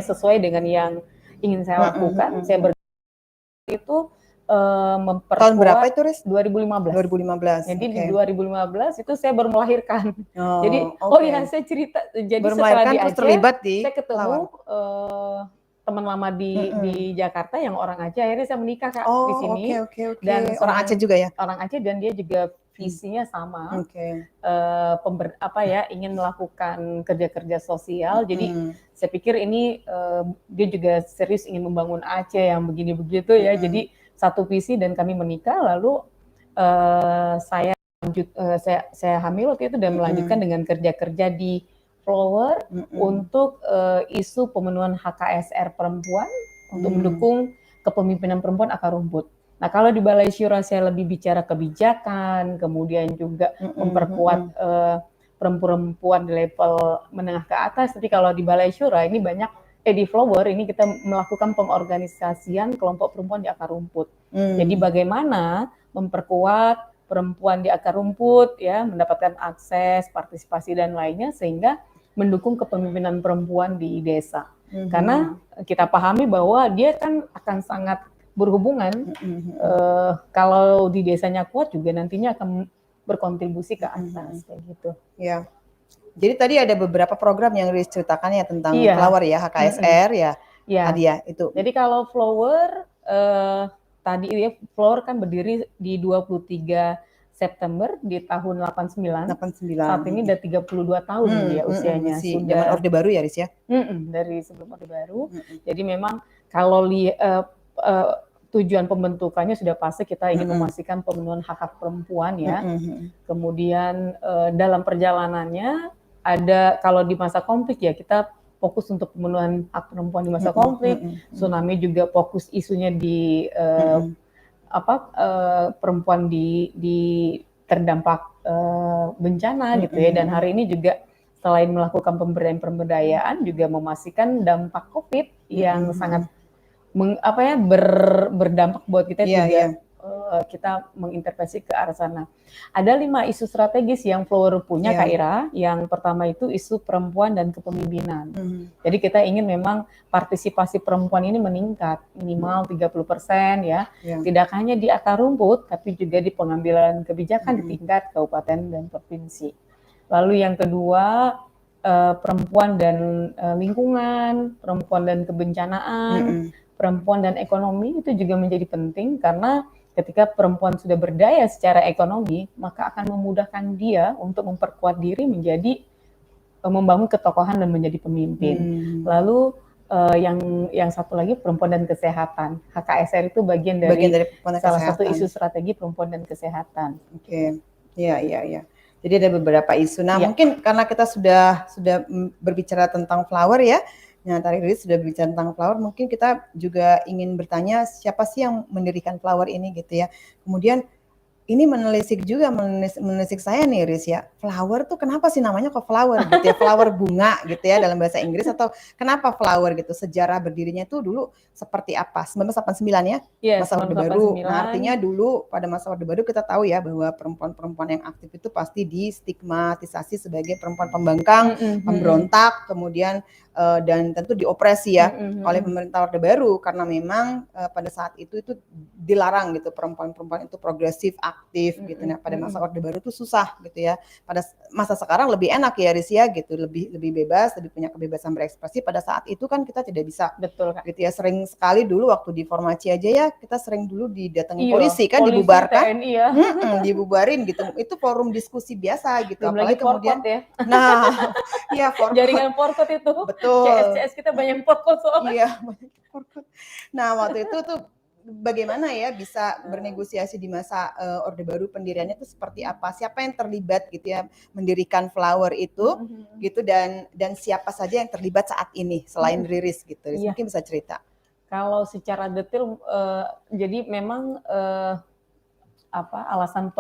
sesuai dengan yang ingin saya lakukan. Saya itu Tahun berapa memperkuat itu, Riz? 2015. 2015. Jadi di Oke. 2015 itu saya baru melahirkan. Jadi, Oh, iya oke. saya cerita. Jadi Baru setelah melahirkan di terus Aceh, terlibat di saya ketemu Flower. teman lama di Jakarta yang orang Aceh. Akhirnya saya menikah Kak di Oh, sini oke, oke, oke. dan Orang Aceh juga ya? orang Aceh dan dia juga visinya sama. Oke. Ingin melakukan kerja-kerja sosial. Jadi saya pikir ini dia juga serius ingin membangun Aceh yang begini begitu ya. Jadi satu visi dan kami menikah. Lalu saya hamil waktu itu dan melanjutkan dengan kerja-kerja di Flower untuk isu pemenuhan HKSR perempuan untuk mendukung kepemimpinan perempuan akar rumput. Nah, kalau di Balai Syura saya lebih bicara kebijakan, kemudian juga memperkuat perempuan di level menengah ke atas. Tapi kalau di Balai Syura ini banyak di Flower ini kita melakukan pengorganisasian kelompok perempuan di akar rumput. Jadi bagaimana memperkuat perempuan di akar rumput ya, mendapatkan akses, partisipasi dan lainnya sehingga mendukung kepemimpinan perempuan di desa. Karena kita pahami bahwa dia kan akan sangat berhubungan kalau di desanya kuat juga nantinya akan berkontribusi ke atas kayak gitu. Ya. Jadi tadi ada beberapa program yang Riris ceritakan ya tentang Flower ya, HKSR ya. Tadi ya itu. Jadi kalau Flower tadi ya Flower kan berdiri di 23 September di tahun 89. Saat ini udah 32 tahun dia usianya. Sudah zaman Orde Baru ya, Riz ya? Dari sebelum Orde Baru. Jadi memang kalau tujuan pembentukannya sudah pasti kita ingin memastikan pemenuhan hak-hak perempuan ya. Kemudian dalam perjalanannya ada kalau di masa konflik ya kita fokus untuk pemenuhan hak perempuan di masa konflik. Tsunami juga fokus isunya di perempuan di terdampak bencana gitu ya. Dan hari ini juga selain melakukan pemberdayaan juga memastikan dampak COVID yang sangat berdampak buat kita juga kita mengintervensi ke arah sana. Ada 5 isu strategis yang Flower punya Kak Ira. Yang pertama itu isu perempuan dan kepemimpinan. Jadi kita ingin memang partisipasi perempuan ini meningkat minimal 30% ya. Tidak hanya di akar rumput tapi juga di pengambilan kebijakan di tingkat kabupaten dan provinsi. Lalu yang kedua perempuan dan lingkungan, perempuan dan kebencanaan, perempuan dan ekonomi itu juga menjadi penting karena ketika perempuan sudah berdaya secara ekonomi, maka akan memudahkan dia untuk memperkuat diri menjadi membangun ketokohan dan menjadi pemimpin. Lalu yang satu lagi perempuan dan kesehatan. HKSR itu bagian dari salah satu isu strategi perempuan dan kesehatan. Oke. Iya. Jadi ada beberapa isu. Nah, mungkin karena kita sudah berbicara tentang Flower ya. Nah, tadi Riris sudah berbicara tentang Flower, mungkin kita juga ingin bertanya siapa sih yang mendirikan Flower ini gitu ya. Kemudian ini menelisik saya nih Riris ya. Flower tuh kenapa sih namanya kok Flower gitu ya? Flower bunga gitu ya dalam bahasa Inggris atau kenapa Flower gitu? Sejarah berdirinya tuh dulu seperti apa? 1989 ya? Masa Orde Baru. Nah, artinya dulu pada masa Orde Baru kita tahu ya bahwa perempuan-perempuan yang aktif itu pasti distigmatisasi sebagai perempuan pembangkang, pemberontak, kemudian dan tentu diopresi ya oleh pemerintah Orde Baru karena memang pada saat itu dilarang gitu perempuan-perempuan itu progresif aktif gitu. Nah, pada masa Orde Baru itu susah gitu ya. Pada masa sekarang lebih enak ya Riz ya gitu, lebih bebas, lebih punya kebebasan berekspresi. Pada saat itu kan kita tidak bisa. Betul Kak. Gitu ya, sering sekali dulu waktu di formasi aja ya kita sering dulu didatangi polisi kan, dibubarkan. TNI ya. Dibubarin gitu. Itu forum diskusi biasa gitu. Belum apalagi kemudian ya. Nah, ya jaringan forkot itu. Betul. CS kita banyak forkot soalnya. Iya, banyak forkot. Nah, waktu itu tuh bagaimana ya bisa bernegosiasi di masa Orde Baru pendiriannya itu seperti apa? Siapa yang terlibat gitu ya mendirikan Flower itu gitu dan siapa saja yang terlibat saat ini selain Riris gitu. Riris mungkin bisa cerita. Kalau secara detail jadi memang alasan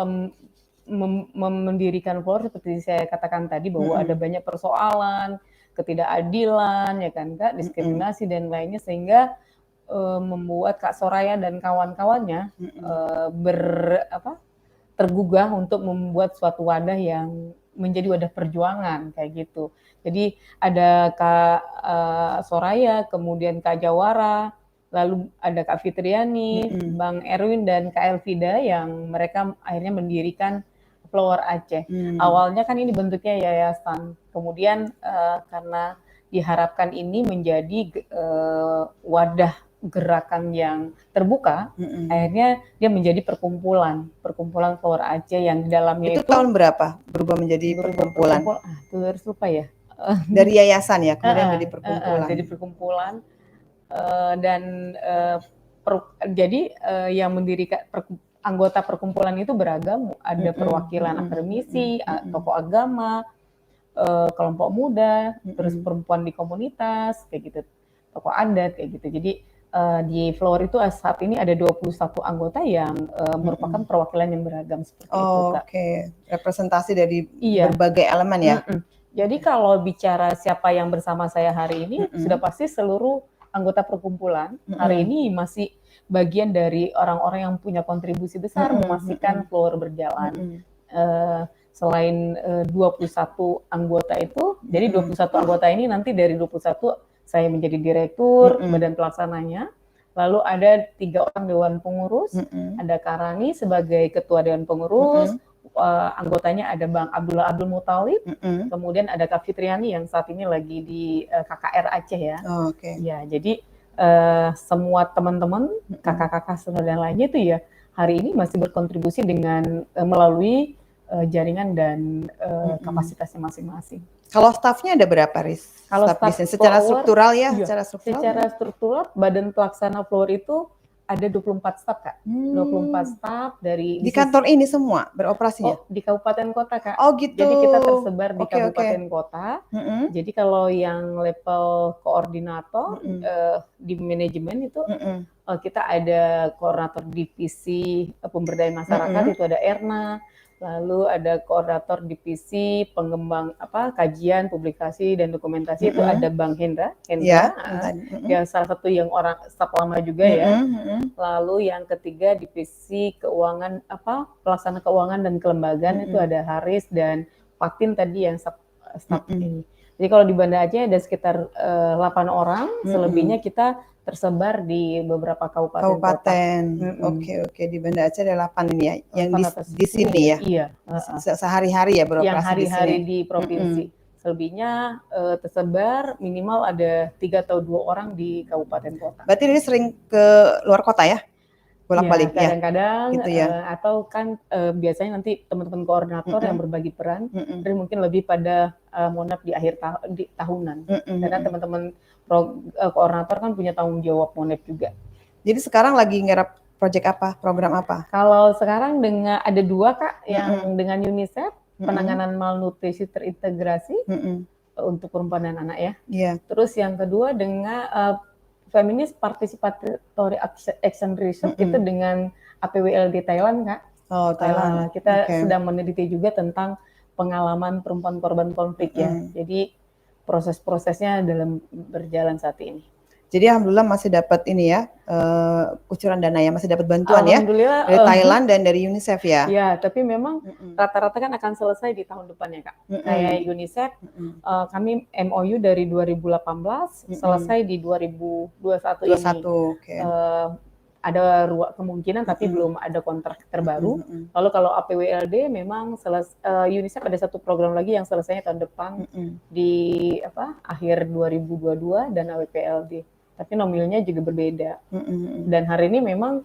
mendirikan Flower seperti saya katakan tadi bahwa ada banyak persoalan, ketidakadilan ya kan Kak, diskriminasi dan lainnya sehingga membuat Kak Soraya dan kawan-kawannya tergugah untuk membuat suatu wadah yang menjadi wadah perjuangan kayak gitu. Jadi ada Kak Soraya, kemudian Kak Jawara, lalu ada Kak Fitriani, Bang Erwin dan Kak Elvida yang mereka akhirnya mendirikan Flower Aceh. Awalnya kan ini bentuknya yayasan, kemudian karena diharapkan ini menjadi wadah gerakan yang terbuka, akhirnya dia menjadi perkumpulan Flower Aceh yang di dalamnya itu tahun berapa berubah menjadi perkumpulan? Itu harus lupa ya. Dari yayasan ya, kemudian jadi perkumpulan. Jadi perkumpulan dan jadi yang mendirikan anggota perkumpulan itu beragam, ada perwakilan akademisi, tokoh agama, kelompok muda, terus perempuan di komunitas, kayak gitu, tokoh adat, kayak gitu. Jadi di Flower itu saat ini ada 21 anggota yang merupakan perwakilan yang beragam seperti itu, Kak. Oke, representasi dari Iya. berbagai elemen ya. Jadi kalau bicara siapa yang bersama saya hari ini, sudah pasti seluruh anggota perkumpulan hari ini masih bagian dari orang-orang yang punya kontribusi besar memastikan Flower berjalan. Selain 21 anggota itu, jadi 21 anggota ini nanti dari 21 saya menjadi direktur, badan pelaksananya. Lalu ada 3 orang dewan pengurus, ada Karani sebagai ketua dewan pengurus, anggotanya ada Bang Abdullah Abdul Muthalib, kemudian ada Kak Fitriani yang saat ini lagi di KKR Aceh ya. Oke. Ya, jadi semua teman-teman, kakak-kakak saudara dan lainnya itu ya hari ini masih berkontribusi dengan melalui jaringan dan kapasitasnya masing-masing. Kalau stafnya ada berapa, Riz? Kalau Staf bisnis secara struktural ya, secara struktural badan pelaksana Flower itu ada 24 staf, Kak. 24 staf dari di kantor ini semua beroperasinya? di kabupaten kota, Kak. Oh gitu. Jadi kita tersebar di kabupaten kota. Jadi kalau yang level koordinator di manajemen itu kita ada koordinator divisi pemberdayaan masyarakat itu ada Erna. Lalu ada koordinator divisi pengembang kajian, publikasi dan dokumentasi itu ada Bang Hendra, yang salah satu yang orang staf lama juga ya. Lalu yang ketiga divisi keuangan pelaksana keuangan dan kelembagaan itu ada Haris dan Fatin tadi yang staf ini. Jadi kalau di Banda Aceh ada sekitar 8 orang, selebihnya kita tersebar di beberapa kabupaten. Oke, di Banda Aceh ada 8 ini ya, yang di sini ya. Iya. Sehari-hari ya beroperasi yang hari-hari di sini. di provinsi. Selebihnya tersebar minimal ada 3 atau 2 orang di kabupaten kota. Berarti ini sering ke luar kota ya? Bolak-balik ya? Kadang-kadang gitu ya? atau kan biasanya nanti teman-teman koordinator yang berbagi peran, jadi mungkin lebih pada monap di akhir tahunan. Karena teman-teman koordinator kan punya tanggung jawab monap juga. Jadi sekarang lagi ngarap program apa? Kalau sekarang ada 2 Kak, yang dengan UNICEF, penanganan malnutrisi terintegrasi untuk perempuan dan anak ya. Terus yang kedua dengan Feminist Participatory Action Research itu dengan APWLD Thailand, Kak. Thailand. Kita sedang meneliti juga tentang pengalaman perempuan korban konflik ya. Jadi proses-prosesnya dalam berjalan saat ini. Jadi alhamdulillah masih dapat ini ya, kucuran dana ya, masih dapat bantuan ya dari Thailand dan dari UNICEF ya. Ya, tapi memang rata-rata kan akan selesai di tahun depan ya, Kak. Kayak UNICEF, kami MOU dari 2018 selesai di 2021 ini. Okay. Ada kemungkinan tapi belum ada kontrak terbaru. Lalu kalau APWLD memang UNICEF ada satu program lagi yang selesainya tahun depan di akhir 2022 dan AWPLD. Tapi nominalnya juga berbeda. Dan hari ini memang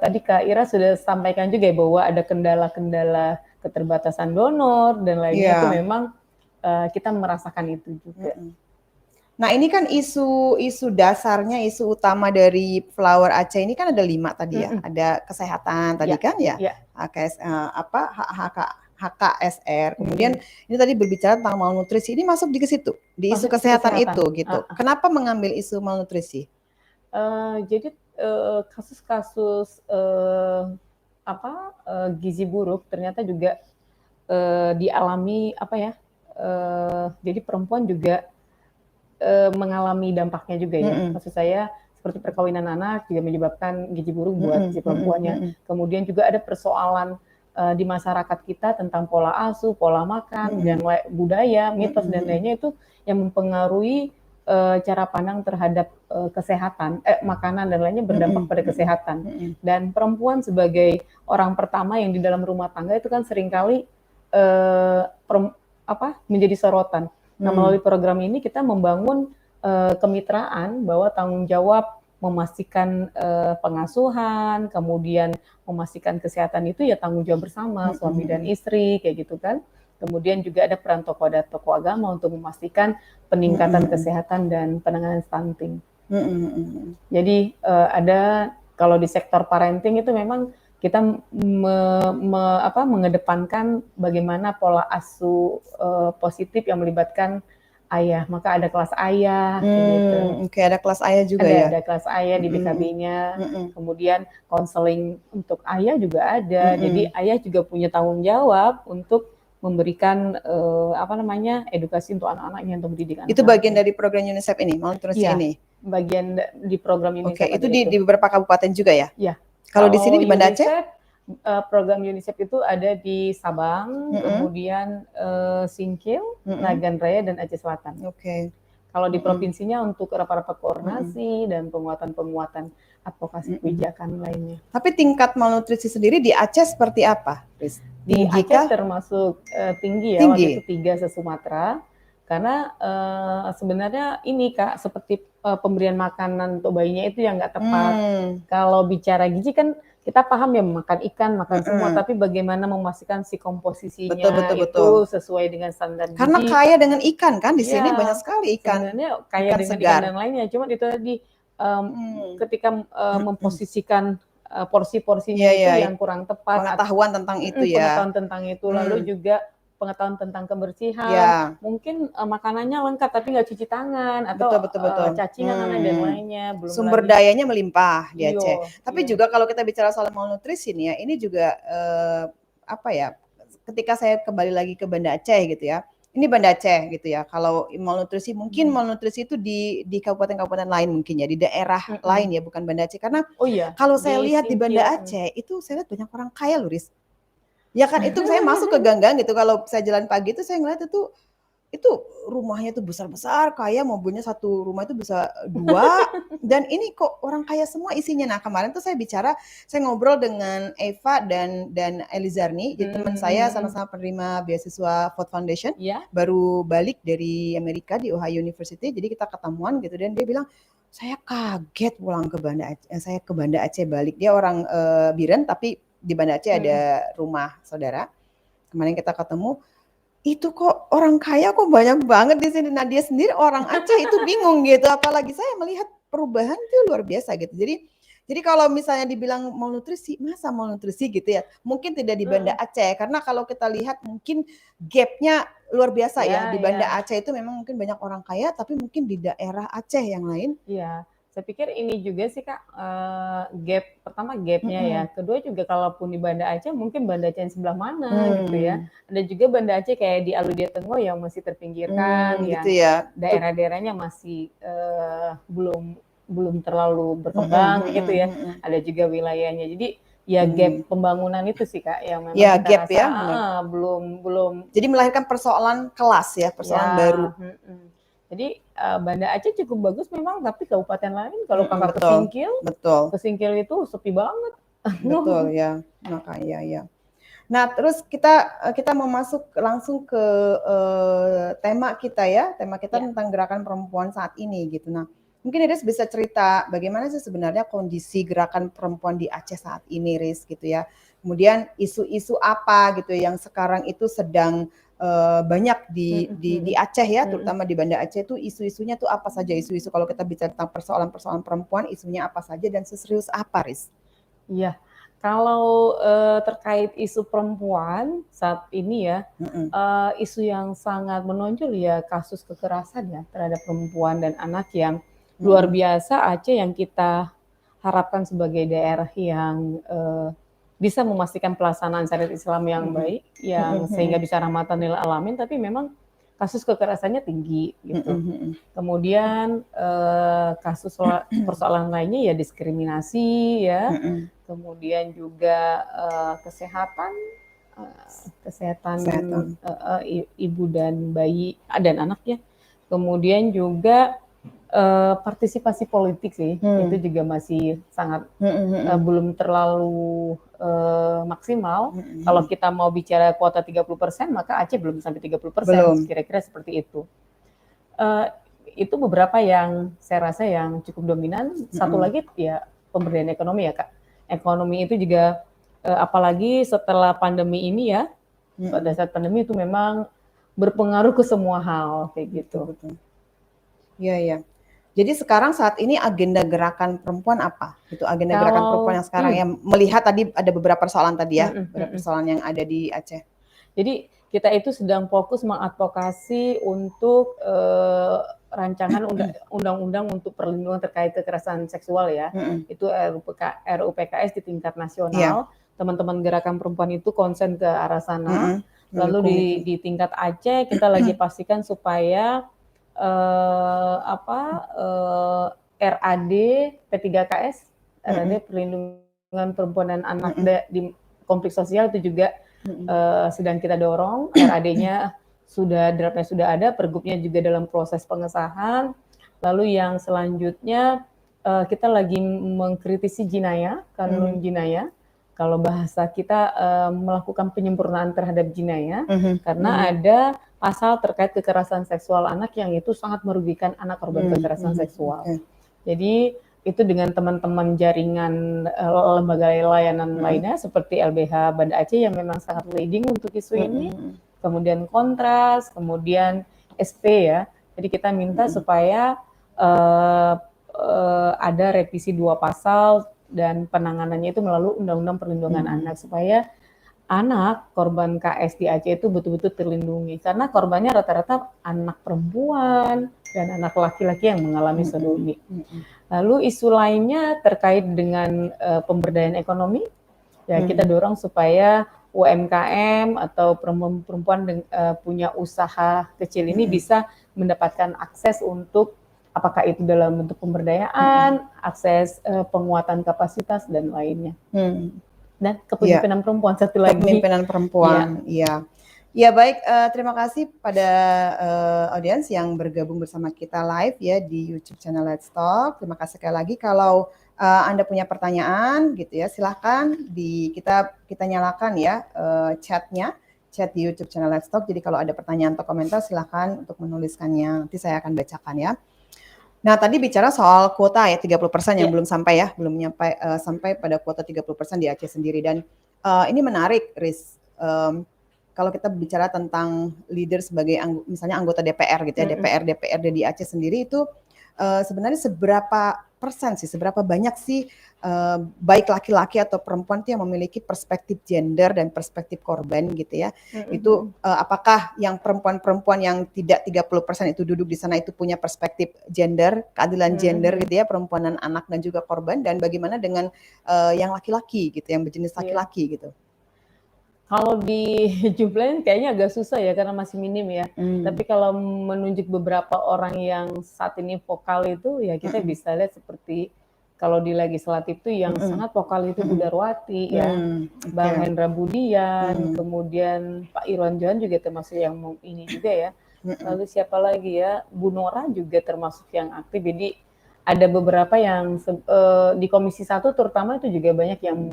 tadi Kak Ira sudah sampaikan juga ya bahwa ada kendala-kendala keterbatasan donor dan lainnya itu memang kita merasakan itu juga. Nah ini kan isu dasarnya, isu utama dari Flower Aceh ini kan ada 5 tadi ya. Ada kesehatan tadi kan ya. HKSR. Kemudian ini tadi berbicara tentang malnutrisi. Ini masuk di situ, di isu kesehatan itu gitu. Kenapa mengambil isu malnutrisi? Jadi kasus-kasus gizi buruk ternyata juga dialami jadi perempuan juga mengalami dampaknya juga ya. Maksud saya seperti perkawinan anak juga menyebabkan gizi buruk buat si perempuannya. Kemudian juga ada persoalan di masyarakat kita tentang pola asuh, pola makan, dan budaya, mitos dan lainnya itu yang mempengaruhi cara pandang terhadap kesehatan, makanan dan lainnya berdampak pada kesehatan. Dan perempuan sebagai orang pertama yang di dalam rumah tangga itu kan seringkali menjadi sorotan. Nah, melalui program ini kita membangun kemitraan bahwa tanggung jawab memastikan pengasuhan, kemudian memastikan kesehatan itu ya tanggung jawab bersama suami dan istri kayak gitu kan. Kemudian juga ada peran tokoh agama untuk memastikan peningkatan kesehatan dan penanganan stunting. Jadi ada kalau di sektor parenting itu memang kita mengedepankan bagaimana pola asuh positif yang melibatkan ayah, maka ada kelas ayah gitu. Oke, ada kelas ayah juga ya. Ada kelas ayah di BKB-nya. Kemudian konseling untuk ayah juga ada. Jadi ayah juga punya tanggung jawab untuk memberikan edukasi untuk anak-anaknya, untuk mendidik anak-anaknya. Itu bagian dari program UNICEF ini, malnutrisi Iya, ini. bagian di program UNICEF. Oke, itu di beberapa kabupaten juga ya? Iya. Kalau di sini di Banda Aceh? Program UNICEF itu ada di Sabang, kemudian Singkil, Nagan Raya, dan Aceh Selatan. Oke. Kalau di provinsinya untuk rapat-rapat koordinasi dan penguatan advokasi kebijakan lainnya. Tapi tingkat malnutrisi sendiri di Aceh seperti apa, Riz? Di Aceh termasuk tinggi ya, waktu itu 3 se-Sumatera. Karena sebenarnya ini Kak, seperti pemberian makanan untuk bayinya itu yang nggak tepat. Kalau bicara gizi kan kita paham ya, makan ikan, makan semua, tapi bagaimana memastikan si komposisinya betul. Sesuai dengan standar gizi. Karena kaya dengan ikan kan, di sini banyak sekali ikan. Sebenarnya kaya dengan ikan dan lainnya, cuma itu tadi ketika memposisikan porsi-porsinya itu yang kurang tepat. Pengetahuan tentang itu ya. Pengetahuan tentang itu, lalu juga pengetahuan tentang kebersihan. Mungkin makanannya lengkap tapi nggak cuci tangan atau cacingan dan lainnya. Belum sumber dayanya melimpah di Aceh. Tapi juga kalau kita bicara soal malnutrisi nih ya, ini juga ketika saya kembali lagi ke Banda Aceh gitu ya. Ini Banda Aceh gitu ya. Kalau malnutrisi mungkin malnutrisi itu di kabupaten-kabupaten lain mungkin ya, di daerah lain ya, bukan Banda Aceh. Karena kalau saya lihat di Banda Aceh itu saya lihat banyak orang kaya loh, Riz. Ya kan, itu saya masuk ke gang-gang gitu, kalau saya jalan pagi itu saya ngeliat itu rumahnya tuh besar-besar, kaya, mobilnya satu rumah itu bisa 2, dan ini kok orang kaya semua isinya. Nah kemarin tuh saya ngobrol dengan Eva dan Elizarni, jadi teman saya sama-sama penerima beasiswa Ford Foundation, baru balik dari Amerika di Ohio University, jadi kita ketemuan gitu, dan dia bilang, saya kaget pulang ke Banda Aceh, saya ke Banda Aceh balik, dia orang Biren tapi di Banda Aceh ada rumah saudara. Kemarin kita ketemu, itu kok orang kaya kok banyak banget di sini. Nah dia sendiri orang Aceh itu bingung gitu. Apalagi saya melihat perubahan itu luar biasa gitu. Jadi kalau misalnya dibilang malnutrisi, masa malnutrisi gitu ya? Mungkin tidak di Banda Aceh, karena kalau kita lihat mungkin gapnya luar biasa ya. Di Banda Aceh itu memang mungkin banyak orang kaya, tapi mungkin di daerah Aceh yang lain. Iya. Saya pikir ini juga sih Kak, pertama gapnya ya, kedua juga kalaupun di Banda Aceh mungkin Banda Aceh yang sebelah mana gitu ya. Ada juga Banda Aceh kayak di Aludia Tenggo yang masih terpinggirkan, gitu ya. Daerah-daerahnya masih belum terlalu berkembang gitu ya. Ada juga wilayahnya, jadi ya gap pembangunan itu sih Kak yang memang kita gap rasa belum. Jadi melahirkan persoalan kelas ya, persoalan baru. Jadi Banda Aceh cukup bagus memang, tapi kabupaten lain kalau Kakak ke Singkil itu sepi banget. Betul ya, makanya ya. Nah terus kita mau masuk langsung ke tema kita ya, tentang gerakan perempuan saat ini gitu. Nah mungkin Riz bisa cerita bagaimana sih sebenarnya kondisi gerakan perempuan di Aceh saat ini, Riz gitu ya. Kemudian isu-isu apa gitu yang sekarang itu sedang banyak di Aceh ya, terutama di Banda Aceh itu isu-isunya tuh apa saja, isu-isu kalau kita bicara tentang persoalan-persoalan perempuan, isunya apa saja dan seserius apa, Riz? Iya, kalau terkait isu perempuan saat ini ya, isu yang sangat menonjol ya kasus kekerasan ya terhadap perempuan dan anak yang luar biasa. Aceh yang kita harapkan sebagai daerah yang bisa memastikan pelaksanaan syariat Islam yang baik, yang sehingga bisa rahmatan lil alamin, tapi memang kasus kekerasannya tinggi gitu. Kemudian kasus persoalan lainnya ya diskriminasi ya, kemudian juga kesehatan ibu dan bayi dan anak ya. Kemudian juga partisipasi politik sih, itu juga masih sangat belum terlalu maksimal. Kalau kita mau bicara kuota 30%, maka Aceh belum sampai 30%, kira-kira seperti itu. Itu beberapa yang saya rasa yang cukup dominan. Satu lagi ya pemberdayaan ekonomi ya Kak. Ekonomi itu juga apalagi setelah pandemi ini ya, pada saat pandemi itu memang berpengaruh ke semua hal kayak gitu. Iya ya. Jadi sekarang saat ini agenda gerakan perempuan apa? Itu agenda gerakan perempuan yang sekarang yang melihat tadi ada beberapa persoalan tadi ya, beberapa persoalan yang ada di Aceh. Jadi kita itu sedang fokus mengadvokasi untuk rancangan undang-undang untuk perlindungan terkait kekerasan seksual ya. Itu RUU PKS di tingkat nasional. Teman-teman gerakan perempuan itu konsen ke arah sana. Lalu di tingkat Aceh kita lagi pastikan supaya RAD P3KS, RAD Perlindungan Perempuan dan Anak di konflik sosial itu juga sedang kita dorong. RAD-nya draftnya sudah ada, pergubnya juga dalam proses pengesahan. Lalu yang selanjutnya kita lagi mengkritisi jinayah, kanun jinayah. Kalau bahasa kita melakukan penyempurnaan terhadap jinayah, karena ada pasal terkait kekerasan seksual anak yang itu sangat merugikan anak korban kekerasan seksual. Jadi itu dengan teman-teman jaringan lembaga layanan lainnya seperti LBH Banda Aceh yang memang sangat leading untuk isu ini, kemudian Kontras, kemudian SP ya. Jadi kita minta supaya ada revisi 2 pasal dan penanganannya itu melalui Undang-Undang Perlindungan Anak supaya anak korban KS di Aceh itu betul-betul terlindungi karena korbannya rata-rata anak perempuan dan anak laki-laki yang mengalami sodomi. Lalu isu lainnya terkait dengan pemberdayaan ekonomi, ya kita dorong supaya UMKM atau perempuan punya usaha kecil ini bisa mendapatkan akses untuk apakah itu dalam bentuk pemberdayaan, akses penguatan kapasitas dan lainnya. Dan kepemimpinan perempuan satu lagi. Kepemimpinan perempuan, iya. Ya baik, terima kasih pada audiens yang bergabung bersama kita live ya di YouTube channel Let's Talk. Terima kasih sekali lagi. Kalau Anda punya pertanyaan gitu ya, silahkan kita nyalakan ya chatnya, chat di YouTube channel Let's Talk. Jadi kalau ada pertanyaan atau komentar silahkan untuk menuliskannya. Nanti saya akan bacakan ya. Nah, tadi bicara soal kuota ya 30% yang belum sampai ya, belum nyampe sampai pada kuota 30% di Aceh sendiri dan ini menarik, Riz. Kalau kita bicara tentang leader sebagai misalnya anggota DPR gitu ya, DPRD di Aceh sendiri itu sebenarnya seberapa banyak sih baik laki-laki atau perempuan yang memiliki perspektif gender dan perspektif korban gitu ya. Itu apakah yang perempuan-perempuan yang tidak 30% itu duduk di sana itu punya perspektif gender, keadilan gender gitu ya, perempuan dan anak dan juga korban, dan bagaimana dengan yang laki-laki gitu, yang berjenis laki-laki gitu. Kalau dijumlahin kayaknya agak susah ya karena masih minim ya. Tapi kalau menunjuk beberapa orang yang saat ini vokal itu ya kita bisa lihat seperti kalau di legislatif itu yang sangat vokal itu Bu Darwati ya, Bang Hendra Budian, kemudian Pak Irwan Johan juga termasuk yang ini juga ya. Lalu siapa lagi ya, Bu Nora juga termasuk yang aktif. Jadi ada beberapa yang di Komisi 1 terutama itu juga banyak yang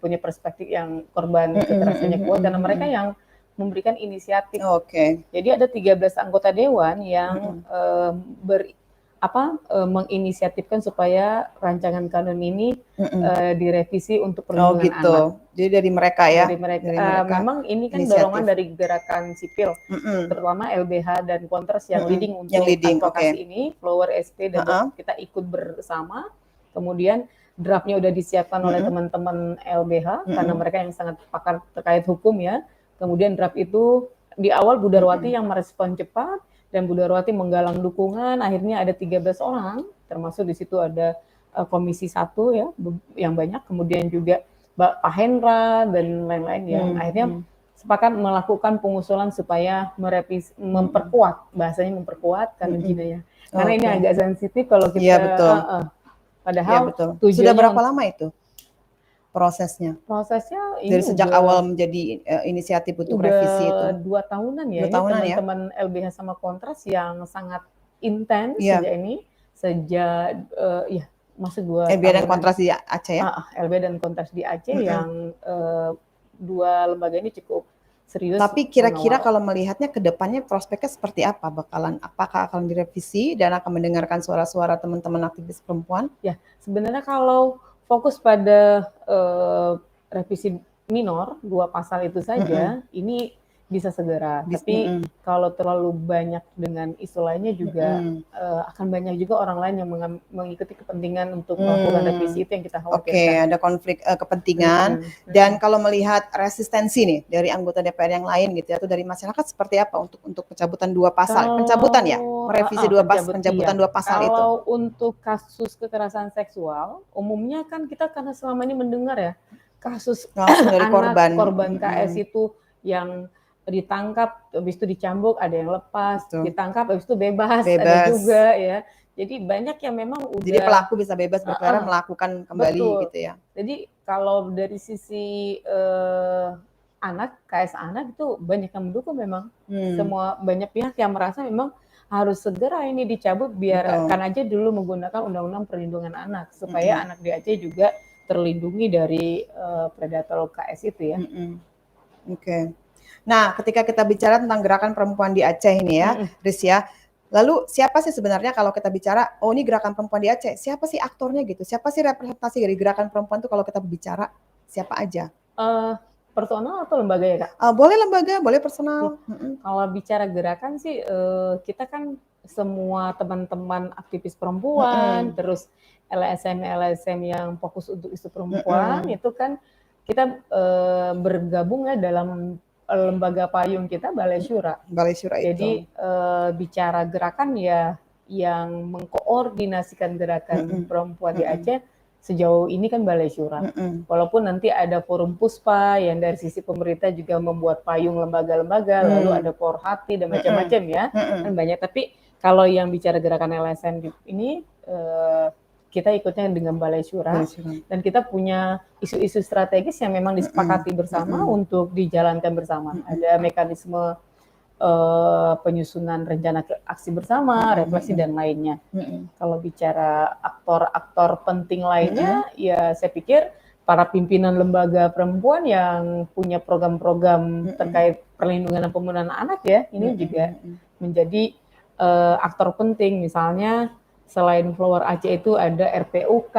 punya perspektif yang korban kekerasannya kuat karena mereka yang memberikan inisiatif. Jadi ada 13 anggota dewan yang menginisiatifkan supaya rancangan kanun ini direvisi untuk perlindungan anak. Jadi dari mereka ya? Dari mereka. Memang ini kan dorongan dari gerakan sipil, terutama LBH dan Kontras yang leading untuk advokasi ini, Flower SP dan kita ikut bersama. Kemudian draftnya udah disiapkan oleh teman-teman LBH karena mereka yang sangat pakar terkait hukum ya. Kemudian draft itu di awal Bu Darwati yang merespon cepat dan Bu Darwati menggalang dukungan, akhirnya ada 13 orang, termasuk di situ ada Komisi 1 ya, yang banyak, kemudian juga Pak Hendra dan lain-lain yang akhirnya sepakat melakukan pengusulan supaya memperkuat, bahasanya memperkuat kanun jinayah. Karena ini agak sensitif kalau kita padahal sudah berapa lama itu prosesnya? Prosesnya ini dari sejak awal menjadi inisiatif untuk revisi itu. 2 tahunan ya. 2 tahunan ya. Teman-teman LBH sama Kontras yang sangat intens sejak masuk 2 LBH dan Kontras di Aceh ya? LBH dan Kontras di Aceh yang 2 lembaga ini cukup serius. Tapi kira-kira kalau melihatnya ke depannya prospeknya seperti apa? Apakah akan direvisi dan akan mendengarkan suara-suara teman-teman aktivis perempuan? Ya, sebenarnya kalau fokus pada revisi minor 2 pasal itu saja, ini bisa segera. Tapi kalau terlalu banyak dengan isu lainnya juga akan banyak juga orang lain yang mengikuti kepentingan untuk melakukan revisi, itu yang kita khawatirkan. Oke, ada konflik kepentingan. Dan kalau melihat resistensi nih dari anggota DPR yang lain gitu ya, atau dari masyarakat seperti apa untuk pencabutan 2 pasal, pencabutan ya, merevisi pencabutan 2 pasal itu? Kalau untuk kasus kekerasan seksual, umumnya kan kita karena selama ini mendengar ya kasus langsung dari korban KS itu yang ditangkap, habis itu dicambuk, ada yang lepas, ditangkap, habis itu bebas, ada juga ya. Jadi banyak yang memang udah. Jadi pelaku bisa bebas berkeliaran melakukan kembali gitu ya. Jadi kalau dari sisi anak, KS anak itu banyak yang mendukung memang. Semua banyak pihak yang merasa memang harus segera ini dicabut biar kan aja dulu menggunakan Undang-Undang Perlindungan Anak supaya anak di Aceh juga terlindungi dari predator KS itu ya. Oke. Nah, ketika kita bicara tentang gerakan perempuan di Aceh ini ya, Riz ya, lalu siapa sih sebenarnya kalau kita bicara, oh ini gerakan perempuan di Aceh, siapa sih aktornya gitu? Siapa sih representasi dari gerakan perempuan itu kalau kita bicara, siapa aja? Personal atau lembaga ya Kak? Boleh lembaga, boleh personal. Kalau bicara gerakan sih, kita kan semua teman-teman aktivis perempuan, terus LSM yang fokus untuk isu perempuan, itu kan kita bergabung ya dalam lembaga payung kita, Balai Syura. Jadi bicara gerakan ya yang mengkoordinasikan gerakan perempuan di Aceh sejauh ini kan Balai Syura. Walaupun nanti ada forum Puspa yang dari sisi pemerintah juga membuat payung lembaga-lembaga, lalu ada Porhati dan macam-macam ya, kan banyak. Tapi kalau yang bicara gerakan LSM ini kita ikutnya dengan Balai Syura, dan kita punya isu-isu strategis yang memang disepakati bersama untuk dijalankan bersama. Ada mekanisme penyusunan rencana aksi bersama, refleksi dan lainnya. Kalau bicara aktor-aktor penting lainnya, ya saya pikir para pimpinan lembaga perempuan yang punya program-program terkait perlindungan dan pemulihan anak ya, ini juga menjadi aktor penting. Misalnya selain Flower Aceh itu ada RPUK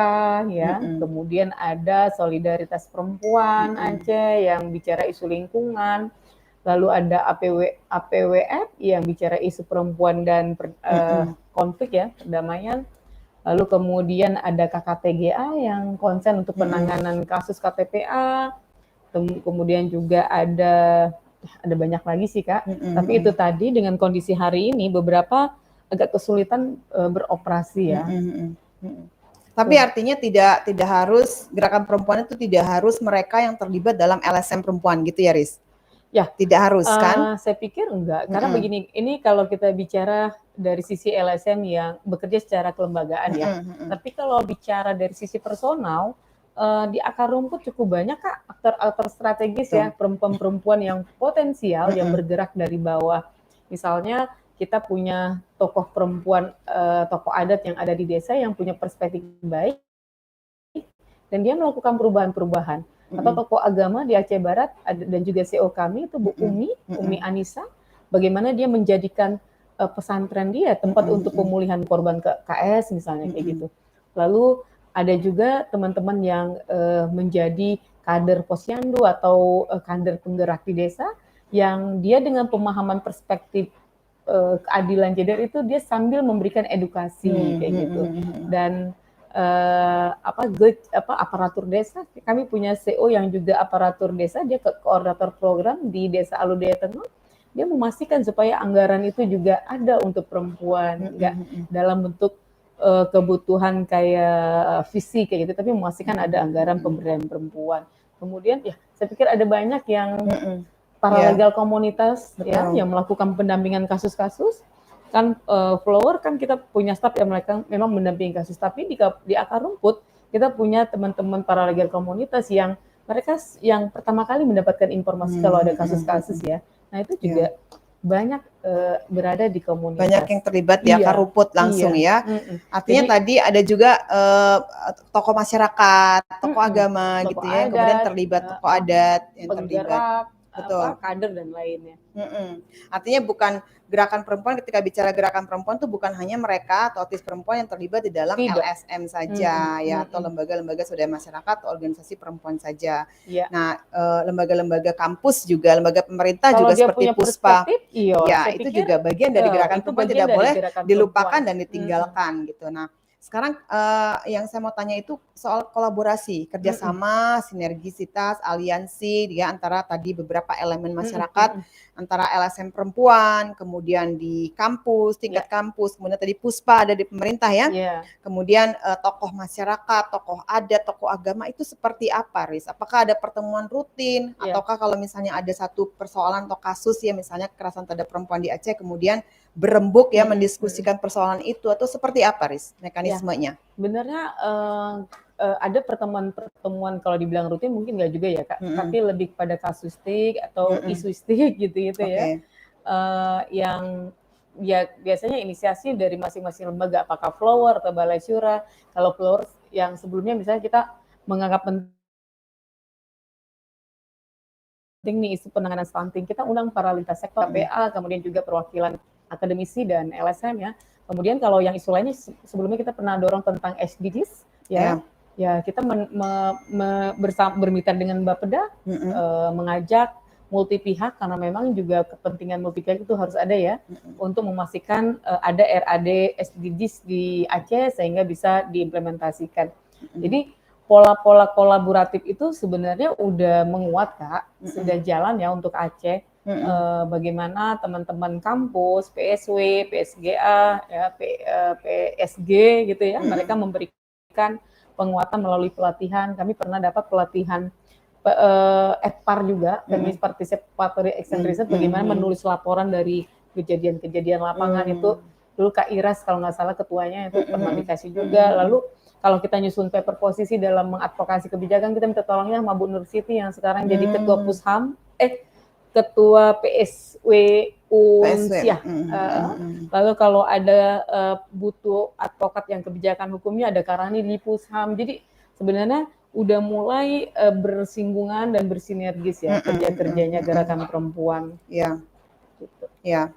ya, kemudian ada Solidaritas Perempuan Aceh yang bicara isu lingkungan, lalu ada APWF yang bicara isu perempuan dan konflik ya, perdamaian, lalu kemudian ada KKTGA yang konsen untuk penanganan kasus KTPA, kemudian juga ada banyak lagi sih Kak, tapi itu tadi dengan kondisi hari ini beberapa agak kesulitan beroperasi ya. Tapi artinya tidak harus gerakan perempuan itu tidak harus mereka yang terlibat dalam LSM perempuan gitu ya, Riz? Ya, tidak harus kan? Saya pikir enggak, karena begini, ini kalau kita bicara dari sisi LSM yang bekerja secara kelembagaan ya. Tapi kalau bicara dari sisi personal, di akar rumput cukup banyak Kak aktor-aktor strategis ya, perempuan-perempuan yang potensial yang bergerak dari bawah. Misalnya kita punya tokoh perempuan, tokoh adat yang ada di desa yang punya perspektif baik, dan dia melakukan perubahan-perubahan. Atau tokoh agama di Aceh Barat dan juga CEO kami itu Bu Umi Anissa, bagaimana dia menjadikan pesantren dia tempat untuk pemulihan korban KS misalnya kayak gitu. Lalu ada juga teman-teman yang menjadi kader posyandu atau kader penggerak di desa yang dia dengan pemahaman perspektif keadilan gender itu dia sambil memberikan edukasi kayak gitu. Dan aparatur desa, kami punya CEO yang juga aparatur desa, dia koordinator program di Desa Aludaya Tengah. Dia memastikan supaya anggaran itu juga ada untuk perempuan, enggak dalam bentuk kebutuhan kayak visi kayak gitu, tapi memastikan ada anggaran pemberdayaan perempuan. Kemudian ya saya pikir ada banyak yang paralegal komunitas ya yang melakukan pendampingan kasus-kasus. Kan Flower kan kita punya staf yang mereka memang mendampingi kasus, tapi di akar rumput kita punya teman-teman paralegal komunitas yang mereka yang pertama kali mendapatkan informasi kalau ada kasus-kasus ya. Nah itu juga banyak berada di komunitas. Banyak yang terlibat di akar rumput langsung ya. Artinya jadi, tadi ada juga tokoh masyarakat, tokoh agama gitu ya, kemudian terlibat tokoh adat yang terlibat. betul. kader dan lainnya. Artinya bukan gerakan perempuan, ketika bicara gerakan perempuan tuh bukan hanya mereka atau aktivis perempuan yang terlibat di dalam Tidak. LSM saja ya, atau lembaga-lembaga swadaya masyarakat atau organisasi perempuan saja. Ya. Nah, lembaga-lembaga kampus juga, lembaga pemerintah Kalau juga dia seperti punya Puspa. iya, Ya, saya itu pikir juga bagian dari gerakan itu perempuan, bagian tidak dari boleh gerakan dilupakan perempuan. dan ditinggalkan gitu. Nah, sekarang yang saya mau tanya itu soal kolaborasi, kerjasama, sinergisitas, aliansi ya antara tadi beberapa elemen masyarakat, antara LSM perempuan, kemudian di kampus, tingkat kampus, kemudian tadi Puspa ada di pemerintah ya, kemudian tokoh masyarakat, tokoh adat, tokoh agama, itu seperti apa, Riz? Apakah ada pertemuan rutin, ataukah kalau misalnya ada satu persoalan atau kasus ya, misalnya kekerasan terhadap perempuan di Aceh, kemudian berembuk ya mendiskusikan persoalan itu, atau seperti apa, Riz, mekanismenya? Sebenarnya ada pertemuan kalau dibilang rutin mungkin nggak juga ya Kak, tapi lebih pada kasustik atau isuistik gitu ya, yang ya biasanya inisiasi dari masing-masing lembaga, apakah Flower atau Balai Syura. Kalau Flower yang sebelumnya misalnya kita menganggap penting nih isu penanganan stunting, kita undang para lintas sektor, PA, kemudian juga perwakilan akademisi dan LSM ya. Kemudian kalau yang isu lainnya sebelumnya kita pernah dorong tentang SDGs ya. Ya kita bermitra dengan Bapeda, mengajak multi pihak karena memang juga kepentingan multi pihak itu harus ada ya, untuk memastikan ada RAD SDGs di Aceh sehingga bisa diimplementasikan. Jadi pola-pola kolaboratif itu sebenarnya udah menguat Kak, sudah jalan ya untuk Aceh. Bagaimana teman-teman kampus, PSW, PSGA, ya, PSG gitu ya, mereka memberikan penguatan melalui pelatihan. Kami pernah dapat pelatihan EPAR juga, Feminist Participatory Action Research, bagaimana menulis laporan dari kejadian-kejadian lapangan itu. Dulu Kak Iras kalau nggak salah ketuanya itu pernah dikasih juga. Lalu kalau kita nyusun paper posisi dalam mengadvokasi kebijakan, kita minta tolongnya sama Bu Nur Siti yang sekarang jadi ketua Pusham, ketua PSW Unsia. Lalu kalau ada butuh advokat yang kebijakan hukumnya, ada Karani di Pusham. Jadi sebenarnya udah mulai bersinggungan dan bersinergis ya kerja-kerjanya gerakan perempuan. Ya, gitu. Ya.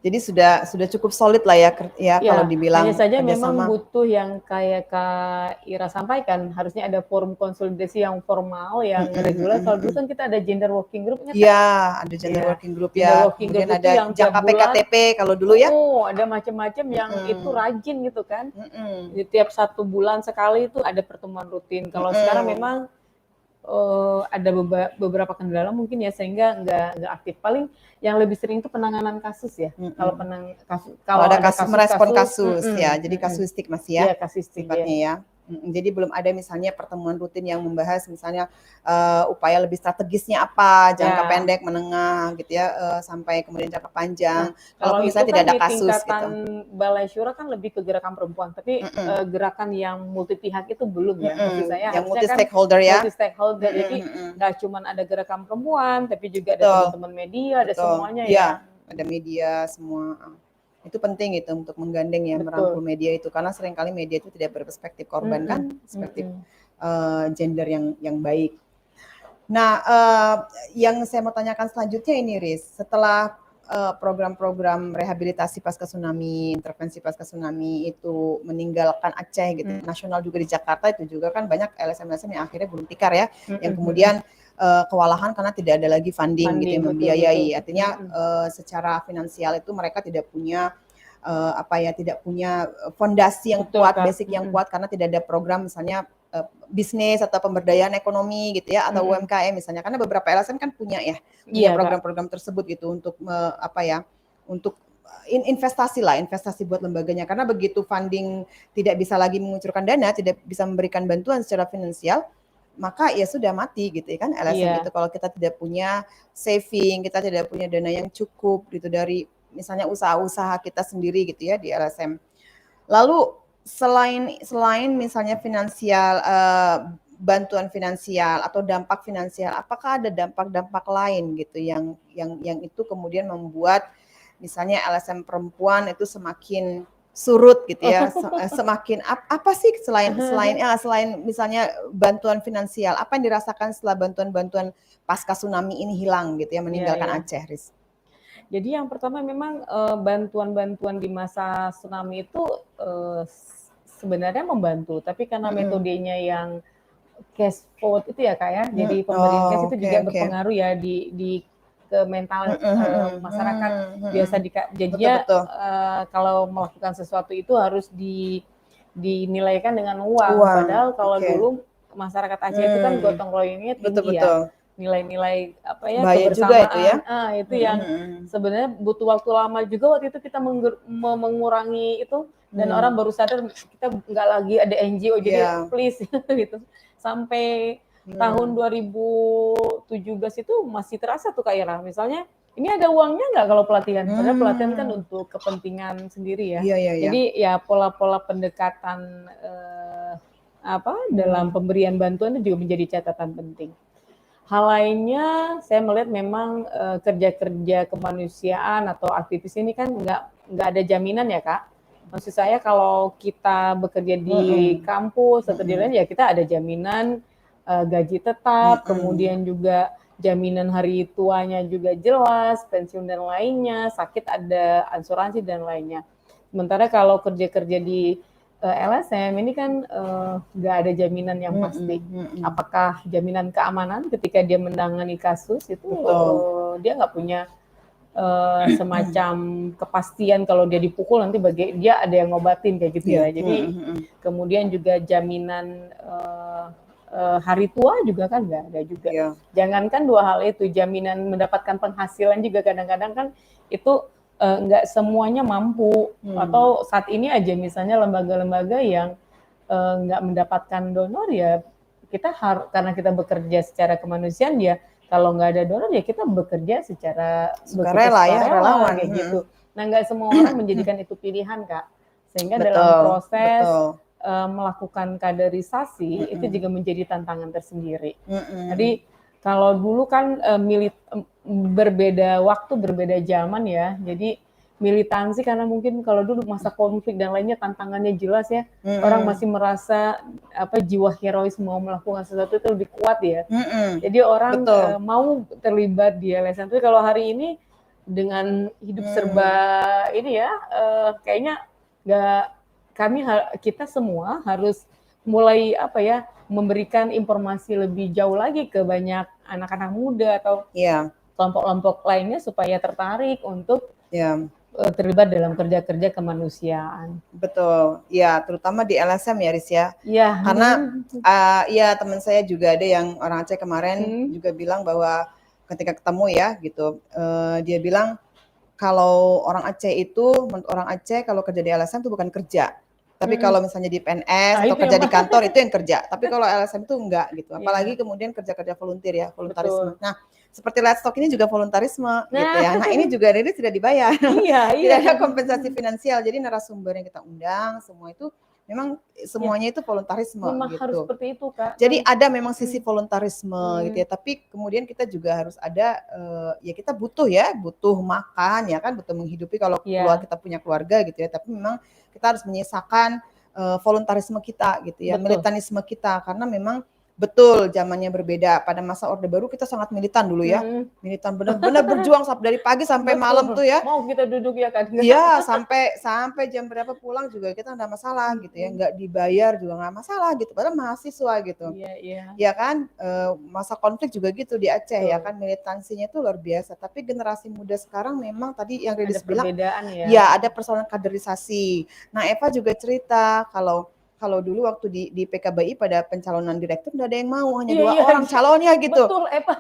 Jadi sudah cukup solid lah ya kalau dibilang. Hanya saja memang butuh yang kayak Kak Ira sampaikan, harusnya ada forum konsolidasi yang formal, yang reguler. Kalau dulu kan kita ada gender working group. Iya, ada gender working group ya. Kemudian ada yang jangka PKTP kalau dulu ya. Oh, ada macam-macam yang itu rajin gitu kan. Jadi tiap 1 bulan sekali itu ada pertemuan rutin. Kalau sekarang memang ada beberapa kendala mungkin ya sehingga nggak aktif. Paling yang lebih sering itu penanganan kasus ya. Kalau ada kasus merespon kasus ya, jadi kasuistik masih ya, kasuistik sifatnya ya. Jadi belum ada misalnya pertemuan rutin yang membahas misalnya upaya lebih strategisnya apa, jangka pendek, menengah gitu ya, sampai kemudian jangka panjang. Kalau misalnya tidak ada kasus gitu. Balai Syura kan lebih ke gerakan perempuan, tapi gerakan yang multi pihak itu belum ya. Maksud saya yang multi stakeholder ya. Multi stakeholder, jadi nggak cuma ada gerakan perempuan, tapi juga ada teman-teman media, ada semuanya ya. Ada media semua. Itu penting itu untuk menggandeng ya, merangkul media itu, karena seringkali media itu tidak berperspektif korban kan, perspektif gender yang baik. Nah, yang saya mau tanyakan selanjutnya ini Riz, setelah program-program rehabilitasi pasca tsunami, intervensi pasca tsunami itu meninggalkan Aceh gitu, nasional juga di Jakarta itu juga kan banyak LSM-LSM yang akhirnya gulung tikar ya, yang kemudian kewalahan karena tidak ada lagi funding gitu yang membiayai. Artinya secara finansial itu mereka tidak punya tidak punya fondasi yang kuat, basic yang kuat, karena tidak ada program misalnya bisnis atau pemberdayaan ekonomi gitu ya, atau UMKM misalnya, karena beberapa LSM kan punya program-program tersebut gitu untuk untuk investasi buat lembaganya, karena begitu funding tidak bisa lagi mengucurkan dana, tidak bisa memberikan bantuan secara finansial, maka ya sudah mati gitu ya kan LSM itu, kalau kita tidak punya saving, kita tidak punya dana yang cukup gitu dari misalnya usaha-usaha kita sendiri gitu ya di LSM. Lalu selain misalnya finansial, bantuan finansial atau dampak finansial, apakah ada dampak-dampak lain gitu yang itu kemudian membuat misalnya LSM perempuan itu semakin surut gitu ya. Semakin apa sih selain misalnya bantuan finansial, apa yang dirasakan setelah bantuan-bantuan pasca tsunami ini hilang gitu ya, Iya, meninggalkan iya. Aceh, Riz? Jadi yang pertama memang bantuan-bantuan di masa tsunami itu sebenarnya membantu, tapi karena metodenya yang cash vote itu ya Kak ya, jadi pemberian cash itu juga Oke. berpengaruh ya di ke mental masyarakat. Biasa jadinya Betul. kalau melakukan sesuatu itu harus dinilaikan dengan uang. Padahal kalau dulu masyarakat Aceh itu kan gotong royongnya tinggi ya. Nilai-nilai apa ya, bahaya juga itu ya. kebersamaan, itu yang sebenarnya butuh waktu lama juga waktu itu kita mengurangi itu, dan orang baru sadar kita nggak lagi ada NGO, jadi please gitu. Sampai tahun 2017 itu masih terasa tuh Kak Ira, misalnya ini ada uangnya nggak kalau pelatihan? Padahal pelatihan kan untuk kepentingan sendiri ya. Jadi ya pola-pola pendekatan dalam pemberian bantuan itu juga menjadi catatan penting. Hal lainnya, saya melihat memang kerja-kerja kemanusiaan atau aktivis ini kan nggak ada jaminan ya Kak. Maksud saya kalau kita bekerja di kampus atau di lain ya kita ada jaminan gaji tetap, kemudian juga jaminan hari tuanya juga jelas, pensiun dan lainnya, sakit ada asuransi dan lainnya. Sementara kalau kerja-kerja di LSM ini kan nggak ada jaminan yang pasti. Apakah jaminan keamanan ketika dia menangani kasus itu dia nggak punya semacam kepastian kalau dia dipukul nanti dia ada yang ngobatin kayak gitu ya. Jadi kemudian juga jaminan hari tua juga kan nggak ada juga. Jangankan dua hal itu, jaminan mendapatkan penghasilan juga kadang-kadang kan itu nggak semuanya mampu. Atau saat ini aja misalnya lembaga-lembaga yang nggak mendapatkan donor ya kita karena kita bekerja secara kemanusiaan ya kalau nggak ada donor ya kita bekerja secara sukarela ya, relawan kayak gitu. Nah nggak semua orang menjadikan itu pilihan Kak, sehingga dalam proses melakukan kaderisasi itu juga menjadi tantangan tersendiri. Jadi kalau dulu kan berbeda waktu, berbeda zaman ya. Jadi militansi karena mungkin kalau dulu masa konflik dan lainnya tantangannya jelas ya. Orang masih merasa jiwa herois mau melakukan sesuatu itu lebih kuat ya. Jadi orang mau terlibat di LSM. Tapi kalau hari ini dengan hidup serba ini ya kayaknya kita semua harus mulai memberikan informasi lebih jauh lagi ke banyak anak-anak muda atau kelompok-kelompok lainnya supaya tertarik untuk terlibat dalam kerja-kerja kemanusiaan. Betul, ya terutama di LSM ya Riz ya. Karena ya teman saya juga ada yang orang Aceh kemarin juga bilang bahwa ketika ketemu ya gitu, dia bilang kalau orang Aceh itu, menurut orang Aceh kalau kerja di LSM itu bukan kerja. Tapi kalau misalnya di PNS atau kerja di kantor itu yang kerja. Tapi kalau LSM itu enggak gitu. Apalagi kemudian kerja-kerja volunteer ya, voluntarisme. Nah, seperti Let's Talk ini juga voluntarisme gitu ya. Nah, ini juga Riris tidak dibayar. Tidak ada kompensasi finansial. Jadi narasumber yang kita undang semua itu memang semuanya itu voluntarisme memang gitu. Harus seperti itu, Kak. Jadi ada memang sisi voluntarisme gitu ya. Tapi kemudian kita juga harus ada ya kita butuh makan ya kan, butuh menghidupi kalau keluar kita punya keluarga gitu ya. Tapi memang kita harus menyisakan voluntarisme kita gitu ya, militanisme kita karena memang betul zamannya berbeda. Pada masa Orde Baru kita sangat militan dulu ya. Militan benar-benar berjuang dari pagi sampai malam tuh ya. Mau kita duduk ya kan. Iya, sampai jam berapa pulang juga kita enggak masalah gitu ya. Enggak dibayar juga enggak masalah gitu. Padahal mahasiswa gitu. Iya. Ya kan, masa konflik juga gitu di Aceh ya kan, militansinya itu luar biasa. Tapi generasi muda sekarang memang tadi yang Riris bilang, ya ada persoalan kaderisasi. Nah, Eva juga cerita kalau dulu waktu di PKBI pada pencalonan direktur nggak ada yang mau, hanya 2 orang calonnya gitu. Betul, Eva.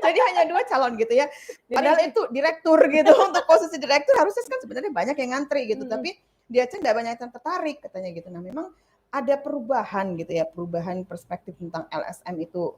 Jadi hanya 2 calon gitu ya. Padahal itu direktur gitu, untuk posisi direktur harusnya kan sebenarnya banyak yang ngantri gitu, tapi di Aceh nggak banyak yang tertarik katanya gitu. Nah memang ada perubahan gitu ya, perubahan perspektif tentang LSM itu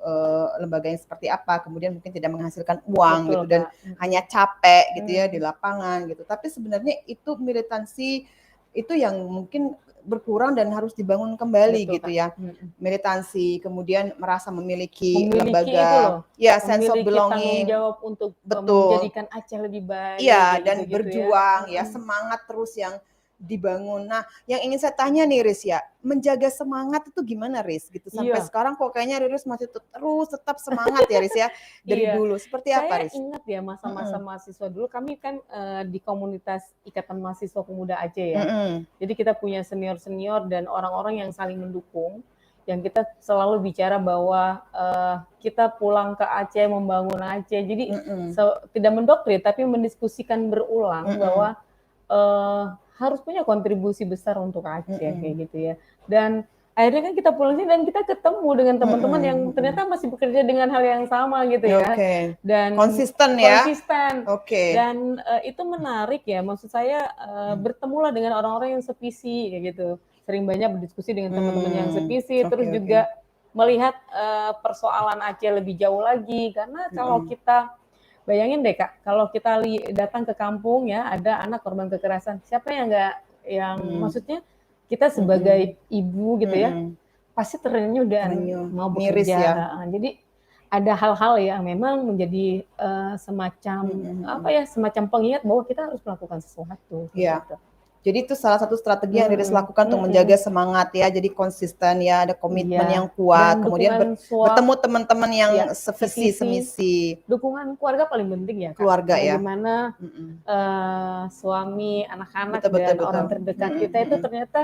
lembaga yang seperti apa, kemudian mungkin tidak menghasilkan uang gitu dan hanya capek gitu ya di lapangan gitu. Tapi sebenarnya itu militansi itu yang mungkin berkurang dan harus dibangun kembali gitu ya. Militansi, kemudian merasa memiliki lembaga, ya sense of belonging, tanggung jawab untuk menjadikan Aceh lebih baik. Iya, dan berjuang ya, semangat terus yang dibangun. Nah, yang ingin saya tanya nih Riz ya, menjaga semangat itu gimana Riz gitu? Sampai Iya, sekarang kok kayaknya Riris masih terus tetap semangat ya Riz ya, dari iya. dulu. Seperti apa Saya Riz? ingat ya masa-masa Mhm, mahasiswa dulu kami kan di komunitas Ikatan Mahasiswa Pemuda Aceh ya. mhm, Jadi kita punya senior-senior dan orang-orang yang saling mendukung. Yang kita selalu bicara bahwa kita pulang ke Aceh membangun Aceh. Jadi mhm, tidak mendoktrin tapi mendiskusikan berulang mhm, bahwa harus punya kontribusi besar untuk Aceh kayak mhm, gitu ya. Dan akhirnya kan kita pulang sini dan kita ketemu dengan teman-teman yang mhm, mhm. ternyata masih bekerja dengan hal yang sama gitu ya. Oke, Dan konsisten ya? konsisten Oke, dan itu menarik ya. Maksud saya bertemulah dengan orang-orang yang sevisi kayak gitu. Sering banyak berdiskusi dengan teman-teman yang sevisi, oke terus oke, juga melihat persoalan Aceh lebih jauh lagi. Karena kalau mhm, kita bayangin deh Kak, kalau kita datang ke kampung ya, ada anak korban kekerasan. Siapa yang nggak, yang mhm, maksudnya kita mhm, sebagai ibu gitu ya, mhm, pasti terenyuh dan terenyuh, mau miris bekerja. ya? Jadi ada hal-hal yang memang menjadi semacam Mhm, apa mhm. ya, semacam pengingat bahwa kita harus melakukan sesuatu kayak Iya. gitu. Jadi itu salah satu strategi yang Riris Mm-mm, lakukan untuk menjaga mm-mm. semangat ya, jadi konsisten ya, ada komitmen yang Iya, kuat, dan kemudian dukungan bertemu teman-teman yang ya sevisi, sevisi, semisi, dukungan keluarga paling penting ya Kak. keluarga ya. Bagaimana Mhm. suami, anak-anak Betul betul dan betul. orang terdekat Mhm, kita itu mhm, ternyata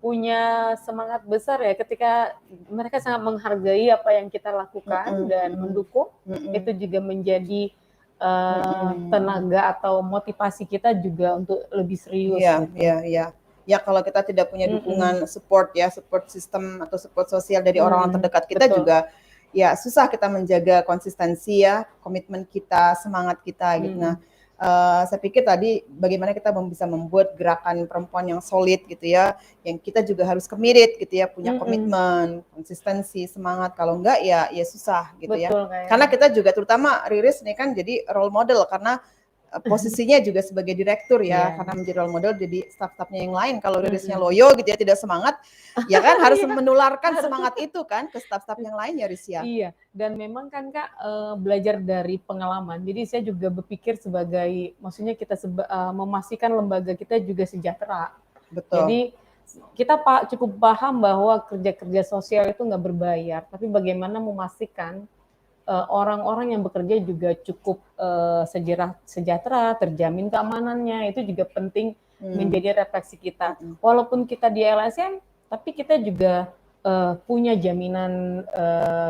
punya semangat besar ya ketika mereka sangat menghargai apa yang kita lakukan mhm, dan mhm, mendukung. mhm, Itu juga menjadi mhm. tenaga atau motivasi kita juga untuk lebih serius Iya gitu. iya iya. Ya kalau kita tidak punya Mm-mm. dukungan support ya, support system atau support sosial dari orang-orang Mm, terdekat kita betul. juga, ya susah kita menjaga konsistensi ya, komitmen kita, semangat kita gitu. Nah, Mm-mm. saya pikir tadi bagaimana kita bisa membuat gerakan perempuan yang solid gitu ya, yang kita juga harus committed gitu ya, punya Mm-mm. komitmen, konsistensi, semangat, kalau enggak ya susah gitu ya. Betul Karena kayaknya. kita juga terutama Riris nih kan jadi role model karena posisinya juga sebagai direktur ya, Iya. karena menjadi role model jadi staf-stafnya yang lain kalau Ririsnya Mm-mm. loyo gitu ya, tidak semangat, ya kan harus Iya, menularkan harus. semangat itu kan ke staf-staf yang lain ya Riz ya? Iya, dan memang kan Kak, belajar dari pengalaman. Jadi saya juga berpikir sebagai maksudnya kita memastikan lembaga kita juga sejahtera. Betul. Jadi kita cukup paham bahwa kerja-kerja sosial itu nggak berbayar, tapi bagaimana memastikan orang-orang yang bekerja juga cukup sejahtera, terjamin keamanannya, itu juga penting Hmm. menjadi refleksi kita. Mm-mm. Walaupun kita di LSM, tapi kita juga punya jaminan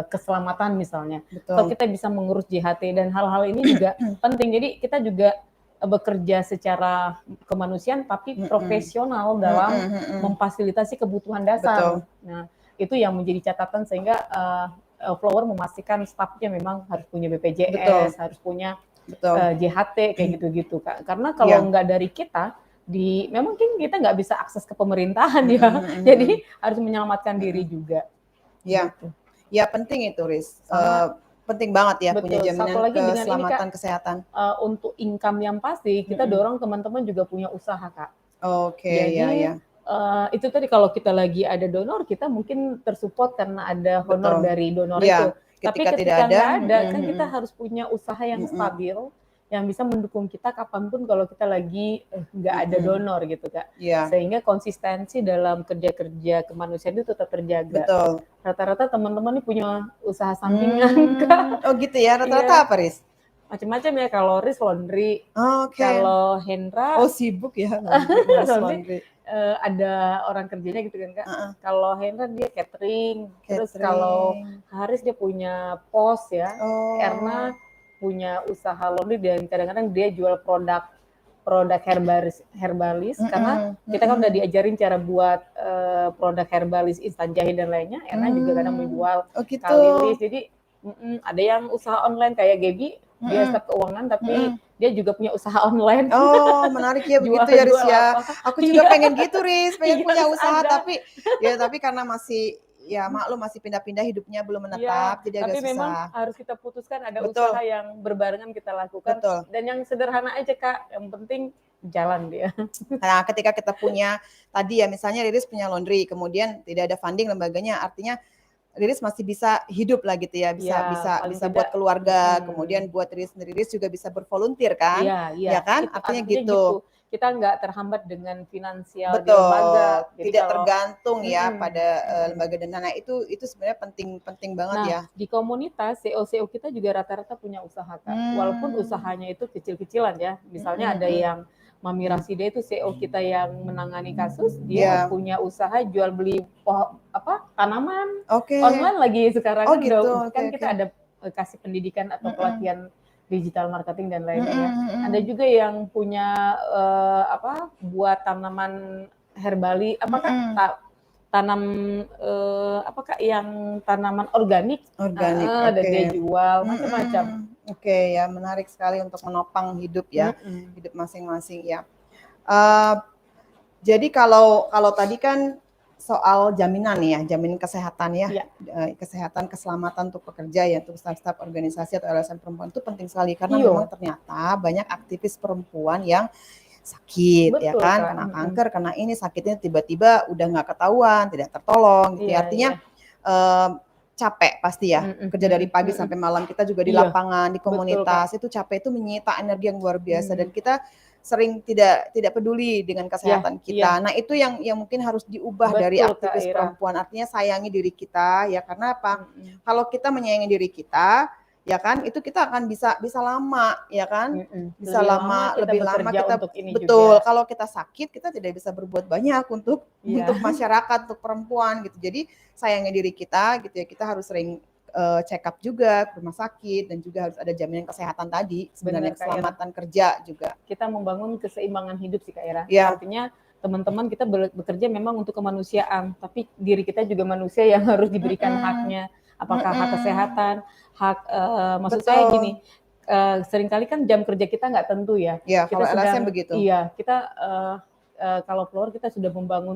keselamatan misalnya. Atau Betul. kita bisa mengurus JHT dan hal-hal ini juga penting. Jadi kita juga bekerja secara kemanusiaan tapi Mm-mm. profesional dalam Mm-mm. Mm-mm. memfasilitasi kebutuhan dasar. Betul. Nah, itu yang menjadi catatan sehingga Flower memastikan stafnya memang harus punya Betul. BPJS, harus punya Betul. JHT kayak gitu-gitu Kak. Karena kalau Iya. nggak dari kita, memang kita nggak bisa akses ke pemerintahan ya. Mm-mm. Mm-mm. Jadi harus menyelamatkan diri Mm-mm. juga Ya, gitu. ya penting itu Riz. Sama Penting banget ya punya betul. Satu jaminan lagi dengan ini Kak, keselamatan kesehatan. untuk income yang pasti kita Mm-mm. dorong teman-teman juga punya usaha Kak. Oke, ya Jadi ya. itu tadi kalau kita lagi ada donor, kita mungkin tersupport karena ada honor Betul. dari donor itu. Ya, Tapi ketika tidak ketika ada, nggak ada, mm, kan mm, kita mm, harus punya usaha yang mm, stabil, yang bisa mendukung kita kapanpun kalau kita lagi nggak ada mm. donor gitu kak. Ya, Sehingga konsistensi dalam kerja-kerja kemanusiaan itu tetap terjaga. betul. Rata-rata teman-teman nih punya usaha sampingan kak. Oh gitu ya, rata-rata Iya, apa, Riz? macam-macam ya. Kalau Riz laundry, Oke. kalau Oh Hendra sibuk ya, laundry, ngurus laundry laundry. ada orang kerjanya gitu kan kak. Heeh, Kalau Hendra dia catering, terus kalau catering. Haris dia punya pos ya, Erna Oh, punya usaha laundry dan kadang-kadang dia jual produk produk herbalis karena mm-mm, kita kan udah mm-mm. diajarin cara buat produk herbalis instan jahe dan lainnya. Erna juga kadang Hmm, menjual oh gitu. kalilis. Jadi ada yang usaha online kayak Gaby, dia Mm-mm, staf keuangan tapi mm-mm. dia juga punya usaha online. Oh, menarik ya begitu ya, Riz Jual-jual ya. apa? Aku juga Iya, pengen gitu, Riz, pengen iya punya harus usaha ada. tapi karena masih ya maklum masih pindah-pindah hidupnya belum Iya, menetap, jadi tapi agak memang susah. harus kita putuskan ada usaha Betul, yang berbarengan kita lakukan betul. dan yang sederhana aja Kak, yang penting jalan dia. Nah, ketika kita punya tadi ya misalnya Riris punya laundry, kemudian tidak ada funding lembaganya, artinya Riris masih bisa hidup lah gitu ya, bisa Ya, bisa paling bisa tidak buat keluarga, kemudian buat Riris sendiri Riris juga bisa bervolunteer kan? iya, iya, Ya kan? itu Artinya artinya gitu. gitu. kita nggak terhambat dengan finansial di lembaga. Betul, Jadi tidak kalau tergantung ya mm-mm, pada mm-mm. lembaga dan nah itu sebenarnya penting banget Nah, ya. di komunitas CEO-CEO kita juga rata-rata punya usaha, Kak. Walaupun Hmm, usahanya itu kecil-kecilan ya. Misalnya ada mm. yang Mami Rasida itu CEO kita yang menangani kasus, dia Ya, punya usaha jual beli tanaman oke. online lagi sekarang Oh kan udah gitu, oke kan oke. kita ada kasih pendidikan atau Mm-mm. pelatihan digital marketing dan lainnya ya. Mm-mm, Ada mm-mm. juga yang punya buat tanaman herbali apa Kak? Mm-mm. Tanam apakah yang tanaman organik Organik, dan oke. dia jual macam-macam. Mm-mm. Oke ya, menarik sekali untuk menopang hidup ya, Mm-mm. hidup masing-masing ya. Eh, jadi kalau kalau tadi kan soal jaminan nih ya, jaminan kesehatan ya, Ya, kesehatan keselamatan untuk pekerja ya, untuk staf-staf organisasi atau LSM perempuan itu penting sekali karena memang iyo, ternyata banyak aktivis perempuan yang sakit ya betul kan, Kak. kena Mm-mm. kanker, kena ini sakitnya tiba-tiba udah nggak ketahuan, tidak tertolong gitu Iya, ya. Artinya iya. eh, capek pasti ya, Mm-mm, kerja dari mm-mm, pagi mm-mm. sampai malam kita juga di Iya, lapangan, di betul Kak. komunitas itu capek itu menyita energi yang luar biasa dan Mm. kita sering tidak peduli dengan Ya, kesehatan kita. iya, Nah, itu yang mungkin harus diubah dari betul Kak aktivis Ira. perempuan. Artinya sayangi diri kita ya karena apa? Mm-mm. Kalau kita menyayangi diri kita, ya kan? Itu kita akan bisa lama, ya kan? Mm-mm. Bisa Lebih lama lama, kita lebih lama bekerja kita untuk ini betul. juga. Kalau kita sakit, kita tidak bisa berbuat banyak Iya, untuk masyarakat, untuk perempuan gitu. Jadi sayangi diri kita gitu ya. Kita harus sering check up juga ke rumah sakit dan juga harus ada jaminan kesehatan tadi sebenarnya benar Kak Ira. keselamatan kerja juga. Kita membangun keseimbangan hidup sih Kak Ira. Ya, Artinya teman-teman kita bekerja memang untuk kemanusiaan, tapi diri kita juga manusia yang harus diberikan mm-mm, haknya. Apakah hak mm-mm, kesehatan, hak maksud saya gini, betul. seringkali kan jam kerja kita nggak tentu ya. Ya, Kita kalau LSM sedang begitu. iya kita kalau keluar kita sudah membangun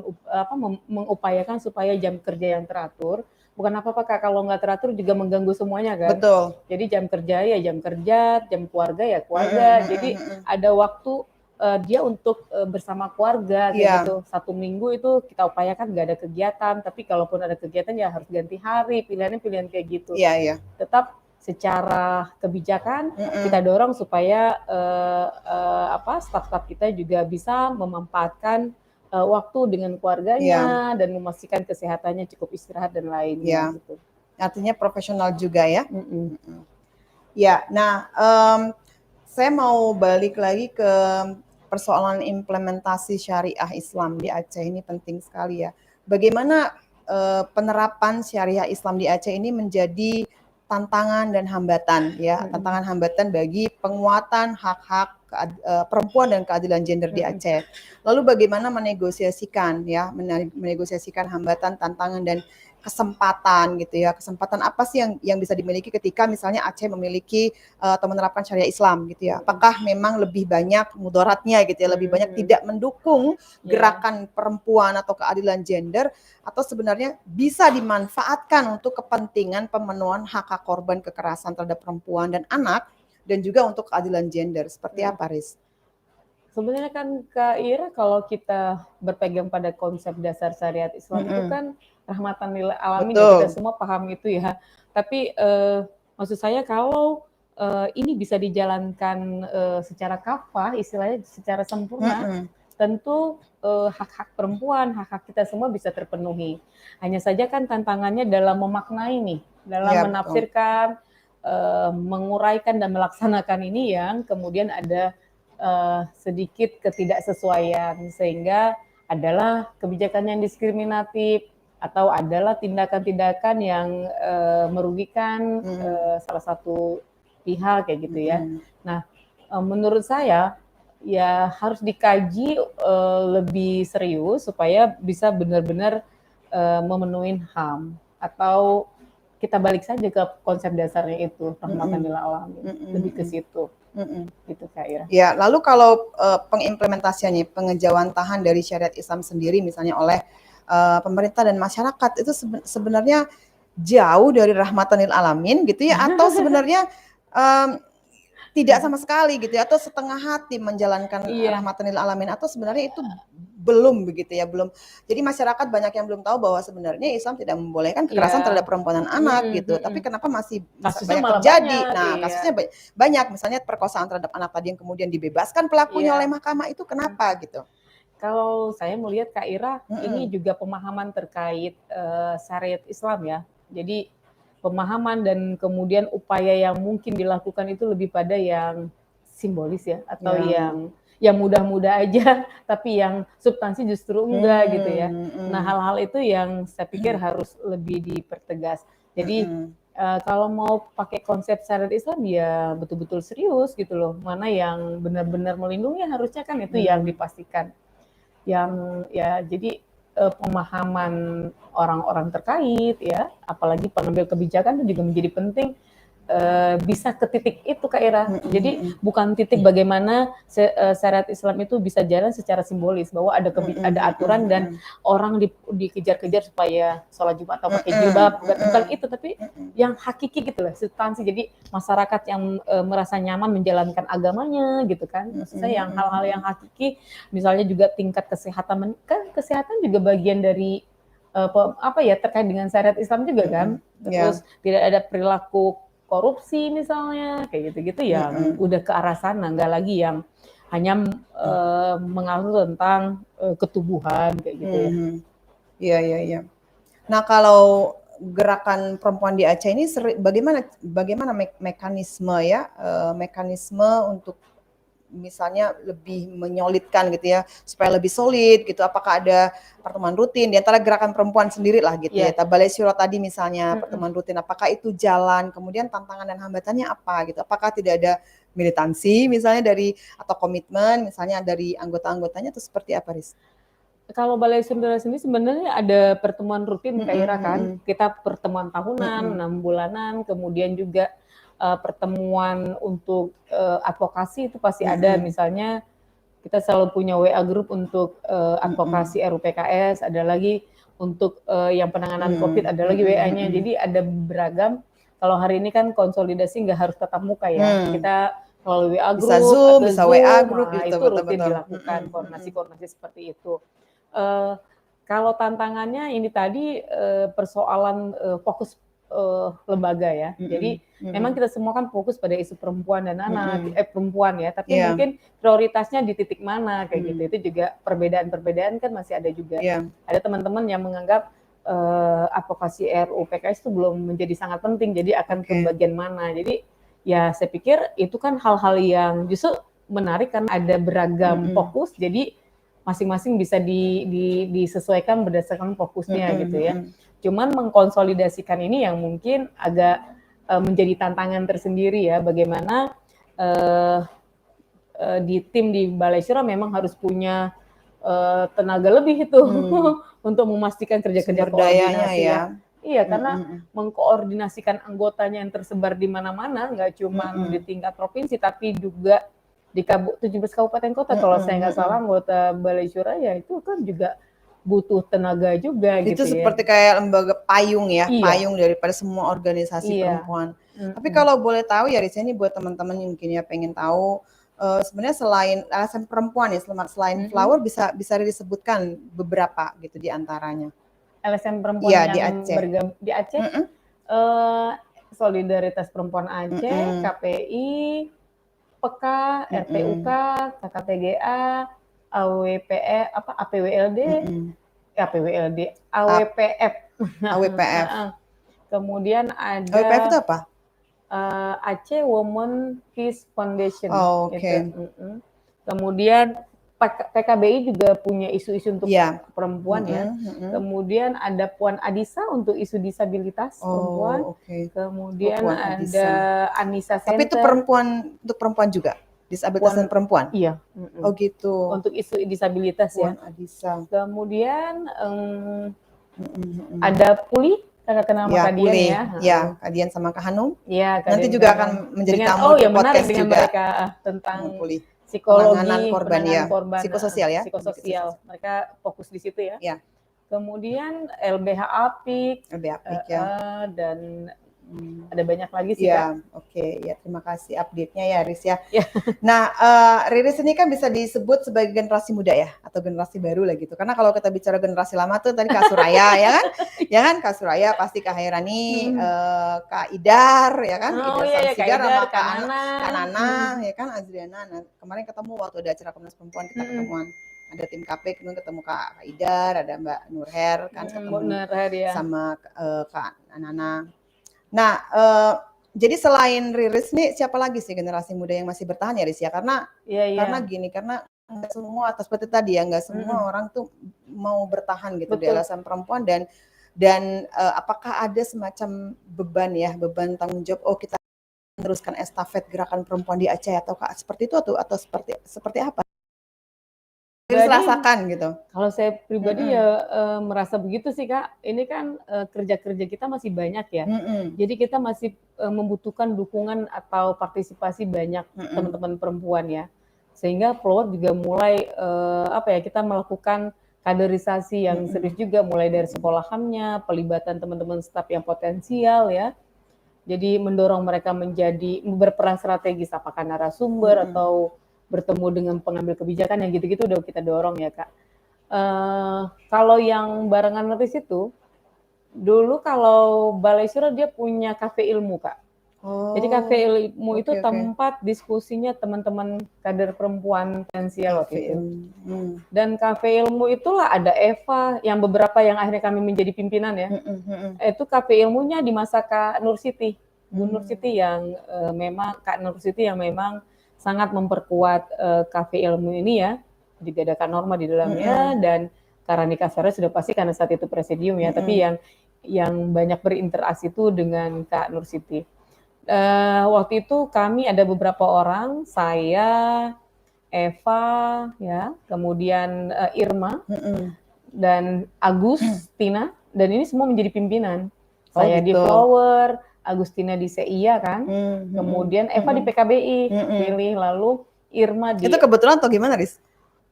mengupayakan supaya jam kerja yang teratur. Bukan apa-apa Kak, kalau nggak teratur juga mengganggu semuanya kan. Betul. Jadi jam kerja ya jam kerja, jam keluarga ya Mm-mm, keluarga. mm-mm, Jadi mm-mm. ada waktu dia untuk bersama keluarga kayak Iya, gitu. Satu minggu itu kita upayakan nggak ada kegiatan, tapi kalaupun ada kegiatan ya harus ganti hari, pilihannya pilihan kayak gitu. iya, iya. Tetap secara kebijakan kita Mm-mm. dorong supaya staf-staf kita juga bisa memanfaatkan waktu dengan Iya, keluarganya dan memastikan kesehatannya cukup istirahat dan lainnya iya. gitu. Artinya profesional juga ya. Mm-mm. Mm-mm. Ya, nah saya mau balik lagi ke persoalan implementasi syariah Islam di Aceh ini penting sekali ya. Bagaimana penerapan syariah Islam di Aceh ini menjadi tantangan dan hambatan ya, tantangan hambatan bagi penguatan hak-hak perempuan dan keadilan gender di Aceh. Lalu bagaimana menegosiasikan ya, menegosiasikan hambatan, tantangan dan kesempatan gitu ya. Kesempatan apa sih yang bisa dimiliki ketika misalnya Aceh memiliki atau menerapkan syariah Islam gitu ya. Apakah memang lebih banyak mudaratnya gitu ya, lebih banyak tidak mendukung gerakan perempuan atau keadilan gender atau sebenarnya bisa dimanfaatkan untuk kepentingan pemenuhan hak-hak korban kekerasan terhadap perempuan dan anak dan juga untuk keadilan gender. Seperti apa, Riz? Sebenarnya kan Kak Ira kalau kita berpegang pada konsep dasar syariat Islam itu kan rahmatan lil alamin ya, kita Betul. semua paham itu ya. Tapi maksud saya kalau ini bisa dijalankan secara kafah, istilahnya secara sempurna, tentu hak-hak perempuan, hak-hak kita semua bisa terpenuhi. Hanya saja kan tantangannya dalam memaknai nih, dalam Ya, betul. menafsirkan, menguraikan dan melaksanakan ini yang kemudian ada sedikit ketidaksesuaian sehingga adalah kebijakan yang diskriminatif atau adalah tindakan-tindakan yang merugikan salah satu pihak kayak gitu ya. Nah, menurut saya ya harus dikaji lebih serius supaya bisa benar-benar memenuhi HAM atau kita balik saja ke konsep dasarnya itu rahmatan lil alamin, lebih ke situ. Gitu Kak Ira. Ya, lalu kalau pengimplementasiannya, pengejawantahan dari syariat Islam sendiri misalnya oleh pemerintah dan masyarakat itu sebenarnya jauh dari rahmatan lil alamin gitu ya atau sebenarnya tidak sama sekali gitu ya atau setengah hati menjalankan rahmatan lil alamin atau sebenarnya itu belum begitu ya, belum. Jadi masyarakat banyak yang belum tahu bahwa sebenarnya Islam tidak membolehkan kekerasan terhadap Iya. perempuan dan anak gitu. Tapi kenapa masih Kasusnya banyak malah terjadi? banyak, Nah, iya. kasusnya banyak. Misalnya perkosaan terhadap anak tadi yang kemudian dibebaskan pelakunya oleh Iya. mahkamah itu kenapa gitu? Kalau saya melihat Kak Ira, ini Mm-mm. juga pemahaman terkait syariat Islam ya. Jadi pemahaman dan kemudian upaya yang mungkin dilakukan itu lebih pada yang simbolis ya, atau Ya. yang mudah-mudah aja, tapi yang substansi justru enggak gitu ya. Nah, hal-hal itu yang saya pikir harus lebih dipertegas. Jadi kalau mau pakai konsep syariat Islam ya betul-betul serius gitu loh. Mana yang benar-benar melindungi harusnya kan itu yang dipastikan. Yang ya jadi pemahaman orang-orang terkait ya, apalagi pengambil kebijakan itu juga menjadi penting bisa ke titik itu Kak Ira. Jadi bukan titik bagaimana syariat Islam itu bisa jalan secara simbolis bahwa ada aturan dan orang dikejar-kejar supaya sholat Jumat atau pakai jilbab, bukan itu, tapi yang hakiki gitu lah, substansi. Jadi masyarakat yang merasa nyaman menjalankan agamanya gitu kan. Maksud saya yang hal-hal yang hakiki, misalnya juga tingkat kesehatan, kan kesehatan juga bagian dari apa ya, terkait dengan syariat Islam juga kan. Terus tidak ada perilaku korupsi misalnya, kayak gitu-gitu yang udah ke arah sana, nggak lagi yang hanya mengatur tentang ketubuhan kayak gitu ya. Iya, iya, iya. Nah, kalau gerakan perempuan di Aceh ini bagaimana mekanisme ya, mekanisme untuk misalnya lebih menyolidkan gitu ya, supaya lebih solid gitu. Apakah ada pertemuan rutin di antara gerakan perempuan sendiri lah gitu ya. Balai Syuro tadi misalnya pertemuan rutin, apakah itu jalan? Kemudian tantangan dan hambatannya apa gitu? Apakah tidak ada militansi misalnya atau komitmen misalnya dari anggota-anggotanya atau seperti apa, Riz? Kalau Balai Sundara sendiri sebenarnya ada pertemuan rutin Kak Ira kan. Kita pertemuan tahunan, 6 bulanan, kemudian juga pertemuan untuk advokasi itu pasti ada. Misalnya kita selalu punya WA group untuk advokasi RUPKS, ada lagi untuk yang penanganan COVID, ada lagi WA-nya. Jadi ada beragam. Kalau hari ini kan konsolidasi nggak harus tatap muka ya. Kita melalui WA group, bisa Zoom, bisa WA Zoom, group itu rutin dilakukan, koordinasi-koordinasi seperti itu. Kalau tantangannya ini tadi persoalan fokus lembaga ya. Jadi memang kita semua kan fokus pada isu perempuan dan anak, perempuan ya. Tapi mungkin prioritasnya di titik mana kayak gitu. Itu juga perbedaan-perbedaan kan masih ada juga. Ada teman-teman yang menganggap advokasi RUU PKS itu belum menjadi sangat penting. Jadi akan ke bagian mana. Jadi ya saya pikir itu kan hal-hal yang justru menarik kan ada beragam fokus. Jadi masing-masing bisa disesuaikan berdasarkan fokusnya gitu ya. Cuman mengkonsolidasikan ini yang mungkin agak menjadi tantangan tersendiri ya. Bagaimana di tim di Balai Syuro memang harus punya tenaga lebih itu untuk memastikan kerja-kerja koordinasi ya. Iya, karena mengkoordinasikan anggotanya yang tersebar di mana-mana, nggak cuma di tingkat provinsi, tapi juga di 17 kabupaten kota. Kalau saya nggak salah anggota Balai Syuro ya itu kan juga butuh tenaga juga itu gitu ya. Itu seperti kayak lembaga payung ya, payung daripada semua organisasi perempuan. Tapi kalau boleh tahu ya Riz, ini buat teman-teman yang mungkin ya pengen tahu, sebenarnya selain LSM perempuan ya, selain Flower bisa disebutkan beberapa gitu di antaranya. LSM perempuan yang di Aceh. di Aceh, Solidaritas Perempuan Aceh, KPI, PEKA, RPUK, KKTGA, APWLD, AWPF. Kemudian ada AWPF itu apa? Aceh Women Peace Foundation. Gitu. Kemudian PKBI juga punya isu-isu untuk perempuan ya. Kemudian ada Puan Adisa untuk isu disabilitas perempuan. Kemudian ada Anissa Center. Tapi itu untuk perempuan juga? Disabilitas dan perempuan? Iya. Oh gitu. Untuk isu disabilitas Puan ya. Adisa. Kemudian ada Puli. Kakak kenal sama Kak Dian ya. Ya, Kak Dian sama Kak Hanum. Iya, nanti juga akan menjadi tamu di podcast dengan juga. Mereka tentang Puli. Psikologi, penanganan korban, psikososial ya. Psikososial. Mereka fokus di situ ya. Kemudian LBH Apik. Ya. Dan Ada banyak lagi sih, Ya, Kak. oke. Ya, terima kasih update-nya ya, Riz ya. Ya. Nah, Riris ini kan bisa disebut sebagai generasi muda ya, atau generasi baru lah gitu. Karena kalau kita bicara generasi lama tuh tadi Kak Suraya ya kan? Ya kan Kak Suraya pasti Kak Hairani, Hmm. Kak Idar ya kan? Oh Idar iya ya, Kak Samsigar Idar, sama Kak Nana. Kak Nana ya kan? Azriana. Nah, kemarin ketemu waktu ada acara Komnas Perempuan kita ketemuan. Ada tim KP, kemudian ketemu Kak Idar, ada Mbak Nurher kan ketemu Bener ya. sama Kak Nana. Nah, jadi selain Riris nih siapa lagi sih generasi muda yang masih bertahan ya Riz ya? Karena gini, karena nggak semua atau seperti tadi ya nggak semua orang tuh mau bertahan gitu di alasan perempuan dan apakah ada semacam beban tanggung jawab kita meneruskan estafet gerakan perempuan di Aceh atau seperti itu atau seperti apa? Rasakan gitu. Kalau saya pribadi ya merasa begitu sih Kak. Ini kan kerja-kerja kita masih banyak ya. Jadi kita masih membutuhkan dukungan atau partisipasi banyak teman-teman perempuan ya. Sehingga Flower juga mulai kita melakukan kaderisasi yang serius juga, mulai dari sekolahannya, pelibatan teman-teman staf yang potensial ya. Jadi mendorong mereka menjadi berperan strategis, apakah narasumber atau bertemu dengan pengambil kebijakan, yang gitu-gitu udah kita dorong ya Kak. Kalau yang barengan notis itu, dulu kalau Balai Syura dia punya kafe ilmu Kak. Jadi kafe ilmu itu tempat diskusinya teman-teman kader perempuan potensial waktu itu. Dan kafe ilmu itulah ada Eva, yang beberapa yang akhirnya kami menjadi pimpinan ya. Itu kafe ilmunya di masa Kak Nur Siti, Bu Nur Siti yang Kak Nur Siti yang memang sangat memperkuat kafe ilmu ini ya. Juga ada Kak Norma di dalamnya dan Karanika Sara sudah pasti karena saat itu presidium ya. Tapi yang banyak berinteraksi itu dengan Kak Nur Siti. Waktu itu kami ada beberapa orang, saya, Eva, ya, kemudian Irma, dan Agustina, dan ini semua menjadi pimpinan. Saya di Flower, Agustina di CIA kan, kemudian Eva di PKBI, pilih, lalu Irma di... Itu kebetulan atau gimana, Riz?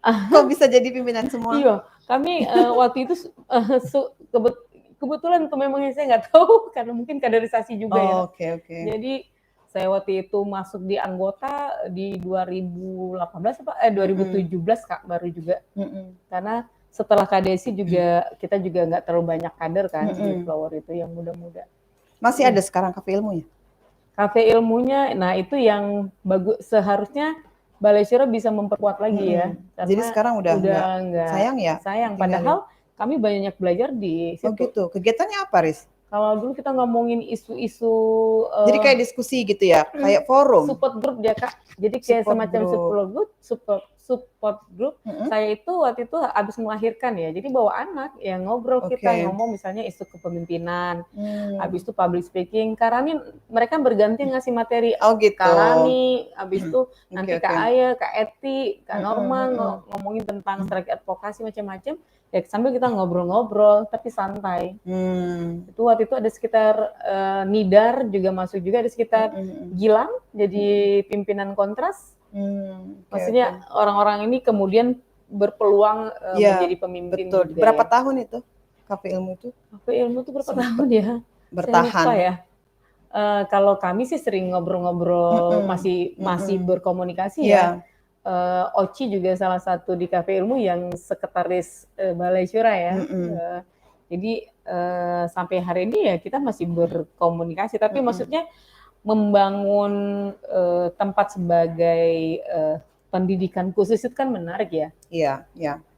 Kok bisa jadi pimpinan semua? Iya, kami waktu itu kebetulan tuh memang saya nggak tahu, karena mungkin kaderisasi juga ya. Jadi saya waktu itu masuk di anggota di 2018 2017 Kak, baru juga. Karena setelah KDSI juga kita juga nggak terlalu banyak kader kan di Flower itu yang muda-muda. Masih ada sekarang kafe ilmunya? Kafe ilmunya, nah itu yang bagus, seharusnya Balai Syura bisa memperkuat lagi ya. Karena jadi sekarang udah enggak. Sayang ya? Sayang, padahal kami banyak belajar di situ. Oh gitu, kegiatannya apa Riz? Kalau dulu kita ngomongin isu-isu... jadi kayak diskusi gitu ya, kayak forum? Support group ya Kak, jadi kayak semacam support group. Saya itu waktu itu habis melahirkan ya, jadi bawa anak yang ngobrol kita, ngomong misalnya isu kepemimpinan, habis itu public speaking, karena mereka berganti ngasih materi. Karani, habis itu nanti Kak Aya, Kak Eti, Kak Norma ngomongin tentang strike advokasi macam-macam. Ya sambil kita ngobrol-ngobrol tapi santai. Itu waktu itu ada sekitar Nidar juga masuk juga, ada sekitar Gilang jadi pimpinan Kontras. Maksudnya orang-orang ini kemudian berpeluang menjadi pemimpin. Betul. Berapa tahun itu kafe ilmu itu? Kafe ilmu itu berapa tahun ya? Bertahan. Saya lupa ya. Kalau kami sih sering ngobrol-ngobrol, masih berkomunikasi ya. Oci juga salah satu di kafe ilmu yang sekretaris Balai Syura ya. Jadi sampai hari ini ya kita masih berkomunikasi, tapi maksudnya membangun tempat sebagai pendidikan khusus itu kan menarik ya. Iya.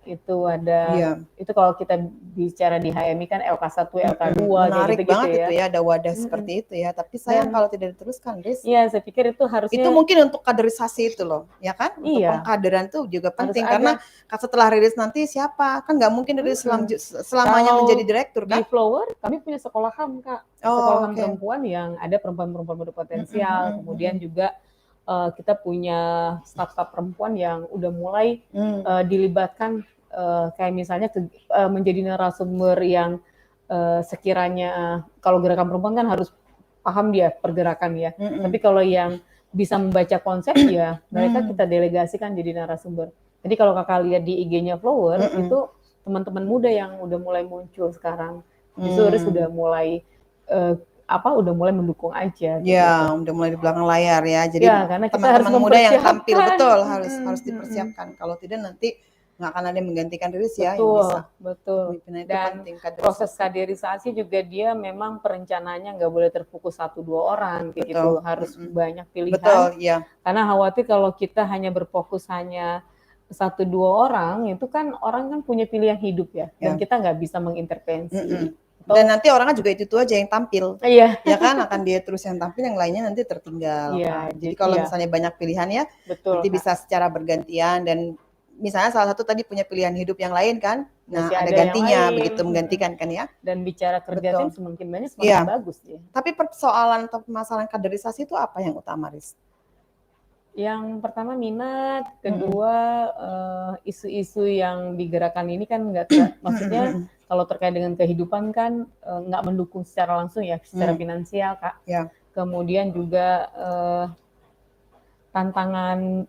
Itu ada, itu kalau kita bicara di HMI kan LK1, LK2 menarik gitu banget ya. Itu ya, ada wadah seperti itu ya, tapi sayang kalau tidak diteruskan, Riz. Iya, saya pikir itu harusnya... Itu mungkin untuk kaderisasi itu loh, ya kan? Untuk pengkaderan tuh juga penting, karena setelah Riris nanti siapa? Kan nggak mungkin Riris selamanya menjadi direktur kan? Di Flower, kami punya sekolahan Kak. Sekolahan perempuan yang ada perempuan-perempuan berpotensial, kemudian juga kita punya staf-staf perempuan yang udah mulai dilibatkan kayak misalnya menjadi narasumber yang sekiranya kalau gerakan perempuan kan harus paham dia pergerakan ya. Tapi kalau yang bisa membaca konsep ya mereka kita delegasikan jadi narasumber. Jadi kalau kakak lihat di IG-nya Flower itu teman-teman muda yang udah mulai muncul sekarang. Justru sudah mulai udah mulai mendukung aja gitu. Ya, udah mulai di belakang layar ya. Jadi Ya, karena kita harus teman-teman muda yang tampil mempersiapkan. betul harus dipersiapkan. Kalau tidak nanti nggak akan ada yang menggantikan Riris ya yang bisa. Betul. Kepemimpinan itu Dan penting, proses kaderisasi. kaderisasi juga dia memang perencanaannya nggak boleh terfokus 1-2 orang kayak gitu, Betul. harus banyak pilihan. Betul, ya. Karena khawatir kalau kita hanya berfokus hanya 1-2 orang, itu kan orang kan punya pilihan hidup ya, dan kita nggak bisa mengintervensi. Dan nanti orangnya juga itu aja yang tampil, Iya. ya kan, akan dia terus yang tampil, yang lainnya nanti tertinggal. Iya, Jadi kalau misalnya banyak pilihan ya, betul, nanti bisa secara bergantian dan misalnya salah satu tadi punya pilihan hidup yang lain kan, nah masih ada ada yang gantinya lain. begitu menggantikan kan ya. Dan bicara kerja Betul. tim semakin banyak semakin bagus ya. Tapi persoalan atau permasalahan kaderisasi itu apa yang utama, Riz? Yang pertama minat, kedua isu-isu yang digerakkan ini kan nggak, maksudnya kalau terkait dengan kehidupan kan nggak mendukung secara langsung ya, secara finansial Kak. Ya. Kemudian juga tantangan,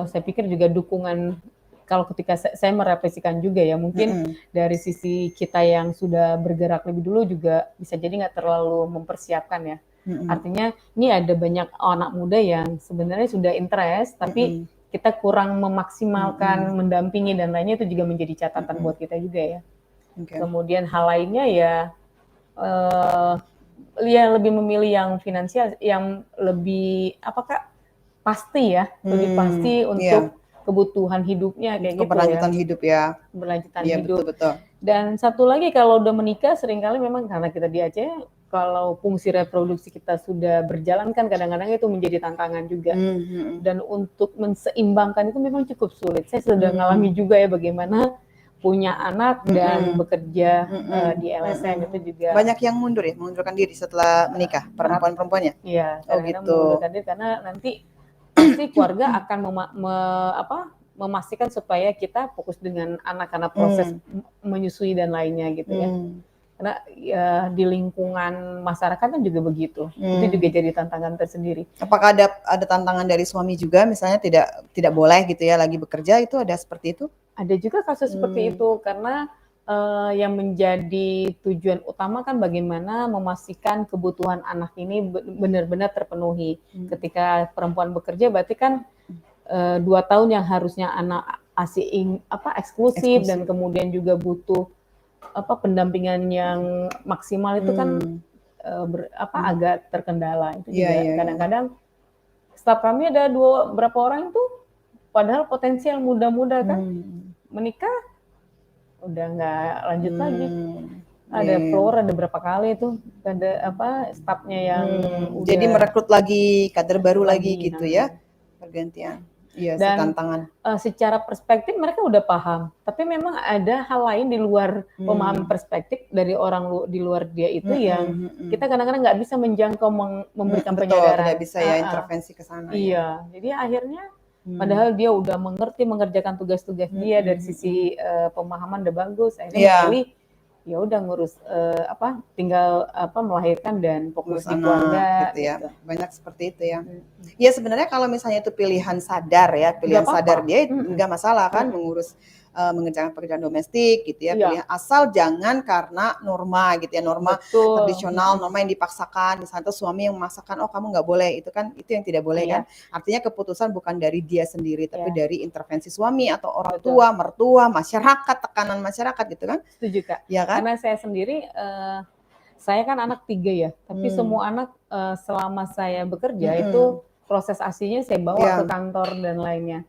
saya pikir juga dukungan, kalau ketika saya merefleksikan juga ya, mungkin dari sisi kita yang sudah bergerak lebih dulu juga bisa jadi nggak terlalu mempersiapkan ya. Artinya ini ada banyak anak muda yang sebenarnya sudah interest, tapi kita kurang memaksimalkan, mendampingi dan lainnya, itu juga menjadi catatan buat kita juga ya. Kemudian hal lainnya ya, lebih memilih yang finansial, yang lebih pasti ya, lebih pasti untuk kebutuhan hidupnya kayak gitu ya. Keberlanjutan hidup ya. Keberlanjutan hidup. Betul. Dan satu lagi, kalau udah menikah seringkali memang karena kita di Aceh, kalau fungsi reproduksi kita sudah berjalan kan kadang-kadang itu menjadi tantangan juga. Dan untuk menseimbangkan itu memang cukup sulit. Saya sudah ngalami juga ya bagaimana punya anak dan bekerja di LSM itu juga. Banyak yang mundur ya, mengundurkan diri setelah menikah, perempuan-perempuannya. Iya, gitu. mengundurkan diri karena nanti pasti keluarga akan memastikan supaya kita fokus dengan anak-anak, proses menyusui dan lainnya gitu ya. Karena ya, di lingkungan masyarakat kan juga begitu. Itu juga jadi tantangan tersendiri. Apakah ada tantangan dari suami juga, misalnya tidak boleh gitu ya lagi bekerja, itu ada seperti itu? Ada juga kasus seperti itu, karena yang menjadi tujuan utama kan bagaimana memastikan kebutuhan anak ini benar-benar terpenuhi. Ketika perempuan bekerja berarti kan 2 tahun yang harusnya anak ASI eksklusif dan kemudian juga butuh pendampingan yang maksimal itu kan agak terkendala. Itu juga kadang-kadang staf kami ada berapa orang itu padahal potensial muda-muda kan menikah udah nggak lanjut lagi. Ada floor, ada berapa kali itu ada stafnya yang jadi merekrut lagi kader baru lagi gitu ya, pergantian. Iya, dan tantangan. Secara perspektif mereka udah paham, tapi memang ada hal lain di luar pemahaman perspektif dari orang di luar dia itu yang kita kadang-kadang nggak bisa menjangkau, memberikan penyadaran. Tidak bisa ya intervensi ke sana. Iya, jadi akhirnya padahal dia udah mengerjakan tugas-tugas dia dari sisi pemahaman udah bagus, akhirnya memilih ya udah ngurus tinggal melahirkan dan fokus di keluarga gitu ya. Banyak seperti itu ya. Ya sebenarnya kalau misalnya itu pilihan sadar ya, pilihan sadar dia enggak masalah kan mengurus mengerjakan pekerjaan domestik gitu ya, pilihan asal jangan karena norma gitu ya, norma tradisional, norma yang dipaksakan, misalnya suami yang memaksakan, oh kamu nggak boleh, itu yang tidak boleh kan, artinya keputusan bukan dari dia sendiri, tapi dari intervensi suami atau orang tua, mertua, masyarakat, tekanan masyarakat gitu kan. Setuju Kak, ya kan? Karena saya sendiri, saya kan anak 3 ya, tapi semua anak selama saya bekerja itu proses ASI-nya saya bawa ke kantor dan lainnya.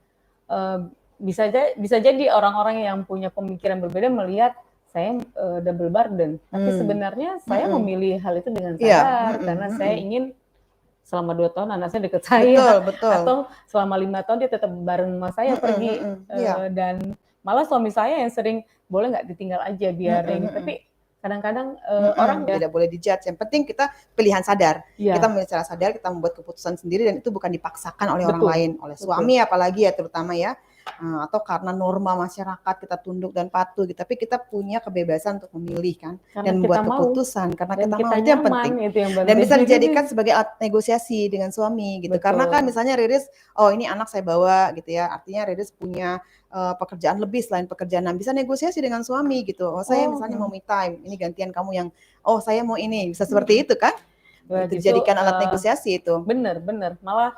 Bisa jadi orang-orang yang punya pemikiran berbeda melihat saya double burden, tapi sebenarnya saya memilih hal itu dengan sadar karena saya ingin selama 2 tahun anak saya dekat saya, atau selama 5 tahun dia tetap bareng sama saya pergi, dan malah suami saya yang sering boleh nggak ditinggal aja biarin, tapi kadang-kadang orang tidak boleh dijudge, yang penting kita pilihan sadar, kita memilih secara sadar, kita membuat keputusan sendiri dan itu bukan dipaksakan oleh orang lain, oleh suami apalagi ya terutama ya. Atau karena norma masyarakat kita tunduk dan patuh gitu, tapi kita punya kebebasan untuk memilih kan, karena dan membuat keputusan karena kita mau, itu yang penting, dan bisa dijadikan sebagai alat negosiasi dengan suami gitu. Karena kan misalnya Riris, oh ini anak saya bawa gitu ya, artinya Riris punya pekerjaan lebih selain pekerjaan, bisa negosiasi dengan suami gitu, oh saya misalnya mau me time, ini gantian kamu yang, oh saya mau ini, bisa seperti itu kan. Itu Justru jadikan alat negosiasi itu. bener, malah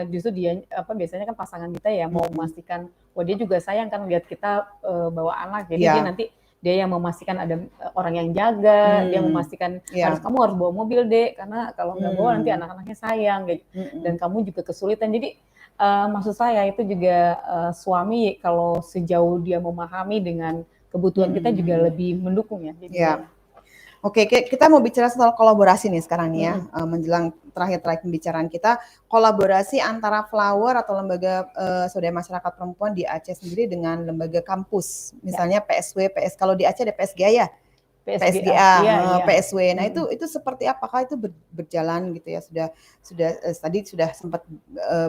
justru dia biasanya kan pasangan kita ya mau memastikan, wah dia juga sayang kan lihat kita bawa anak, jadi dia nanti dia yang memastikan ada orang yang jaga, dia memastikan kamu harus bawa mobil dek, karena kalau nggak bawa nanti anak-anaknya sayang, dan kamu juga kesulitan. Jadi maksud saya itu juga suami kalau sejauh dia memahami dengan kebutuhan kita juga lebih mendukung ya. Jadi Oke, kita mau bicara soal kolaborasi nih sekarang nih ya, menjelang terakhir pembicaraan kita, kolaborasi antara Flower atau lembaga swadaya masyarakat perempuan di Aceh sendiri dengan lembaga kampus, misalnya PSW, kalau di Aceh ada PSGA ya, PSGA, PSW. Nah itu seperti apakah itu berjalan gitu ya? Tadi sudah sempat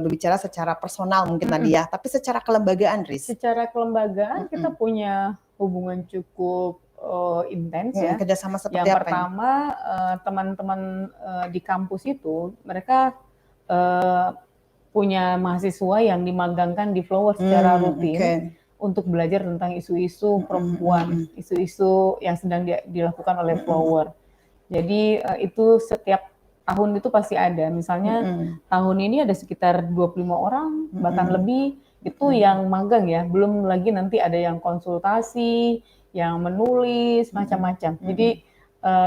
berbicara secara personal mungkin tadi ya, tapi secara kelembagaan, Riz. Secara kelembagaan kita punya hubungan cukup intens ya. Kerjasama seperti yang apa? Yang pertama teman-teman di kampus itu mereka punya mahasiswa yang dimagangkan di Flower secara rutin untuk belajar tentang isu-isu perempuan, isu-isu yang sedang dilakukan oleh Flower. Jadi itu setiap tahun itu pasti ada. Misalnya tahun ini ada sekitar 25 orang, bahkan lebih, itu yang magang ya. Belum lagi nanti ada yang konsultasi, yang menulis, macam-macam. Jadi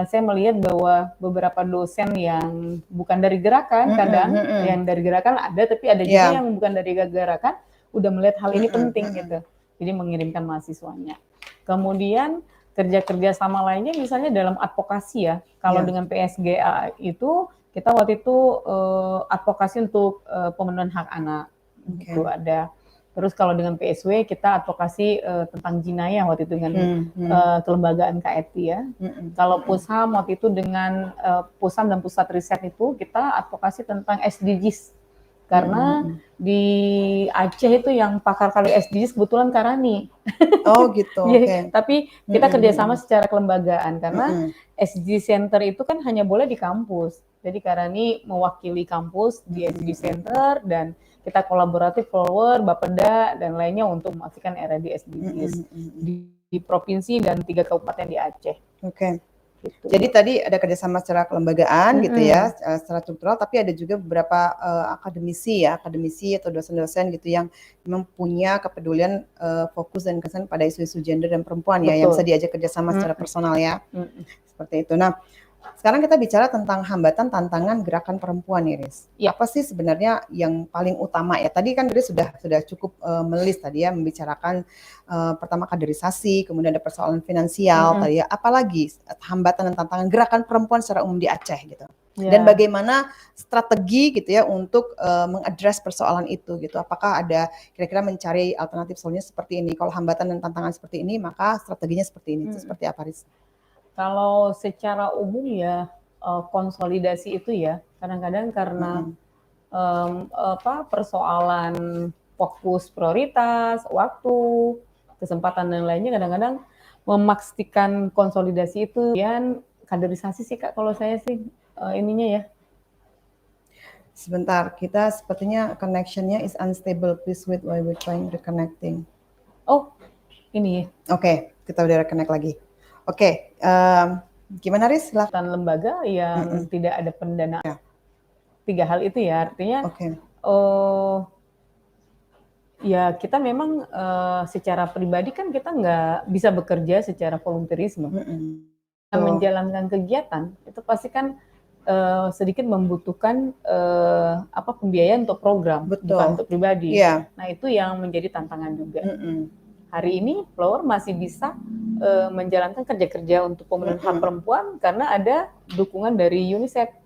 saya melihat bahwa beberapa dosen yang bukan dari gerakan, kadang yang dari gerakan ada, tapi ada juga yang bukan dari gerakan, udah melihat hal ini penting gitu. Jadi mengirimkan mahasiswanya. Kemudian kerja-kerja sama lainnya misalnya dalam advokasi ya. Kalau dengan PSGA itu kita waktu itu advokasi untuk pemenuhan hak anak. Itu ada. Terus kalau dengan PSW kita advokasi tentang jinayah waktu itu dengan kelembagaan KETI ya. Kalau Pusham waktu itu dengan Pusham dan pusat riset itu kita advokasi tentang SDGs. Karena di Aceh itu yang pakar kali SDGs kebetulan Karani. Oh gitu. Tapi kita kerjasama secara kelembagaan karena SDG Center itu kan hanya boleh di kampus. Jadi Karani mewakili kampus di SDG Center dan kita kolaboratif Flower, Bapeda dan lainnya untuk memastikan era di SDGs di provinsi dan 3 kabupaten di Aceh. Gitu. Jadi tadi ada kerjasama secara kelembagaan gitu ya, secara struktural, tapi ada juga beberapa akademisi atau dosen-dosen gitu yang memang punya kepedulian fokus dan kesan pada isu-isu gender dan perempuan ya, yang bisa diajak kerjasama secara personal ya, seperti itu. Nah, sekarang kita bicara tentang hambatan tantangan gerakan perempuan nih, Riz. Apa sih sebenarnya yang paling utama ya? Tadi kan Riz sudah cukup melis tadi ya, membicarakan pertama kaderisasi, kemudian ada persoalan finansial tadi ya. Apalagi hambatan dan tantangan gerakan perempuan secara umum di Aceh gitu. Dan bagaimana strategi gitu ya untuk mengadres persoalan itu gitu. Apakah ada kira-kira mencari alternatif solusinya seperti ini? Kalau hambatan dan tantangan seperti ini, maka strateginya seperti ini. Itu seperti apa, Riz? Kalau secara umum ya konsolidasi itu ya kadang-kadang karena persoalan fokus prioritas, waktu, kesempatan dan lainnya kadang-kadang memastikan konsolidasi itu dan kaderisasi sih Kak kalau saya sih ininya ya. Sebentar, kita sepertinya connection-nya is unstable. Please wait while we're trying reconnecting. Oh, ini ya. Oke, kita udah reconnect lagi. Oke, gimana Riz? Silakan lembaga yang tidak ada pendanaan. 3 hal itu ya, artinya ya kita memang secara pribadi kan kita nggak bisa bekerja secara volunteerisme. Menjalankan kegiatan itu pasti kan sedikit membutuhkan pembiayaan untuk program, bukan untuk pribadi. Nah itu yang menjadi tantangan juga. Hari ini Flower masih bisa menjalankan kerja-kerja untuk pemenuhan hak perempuan karena ada dukungan dari UNICEF.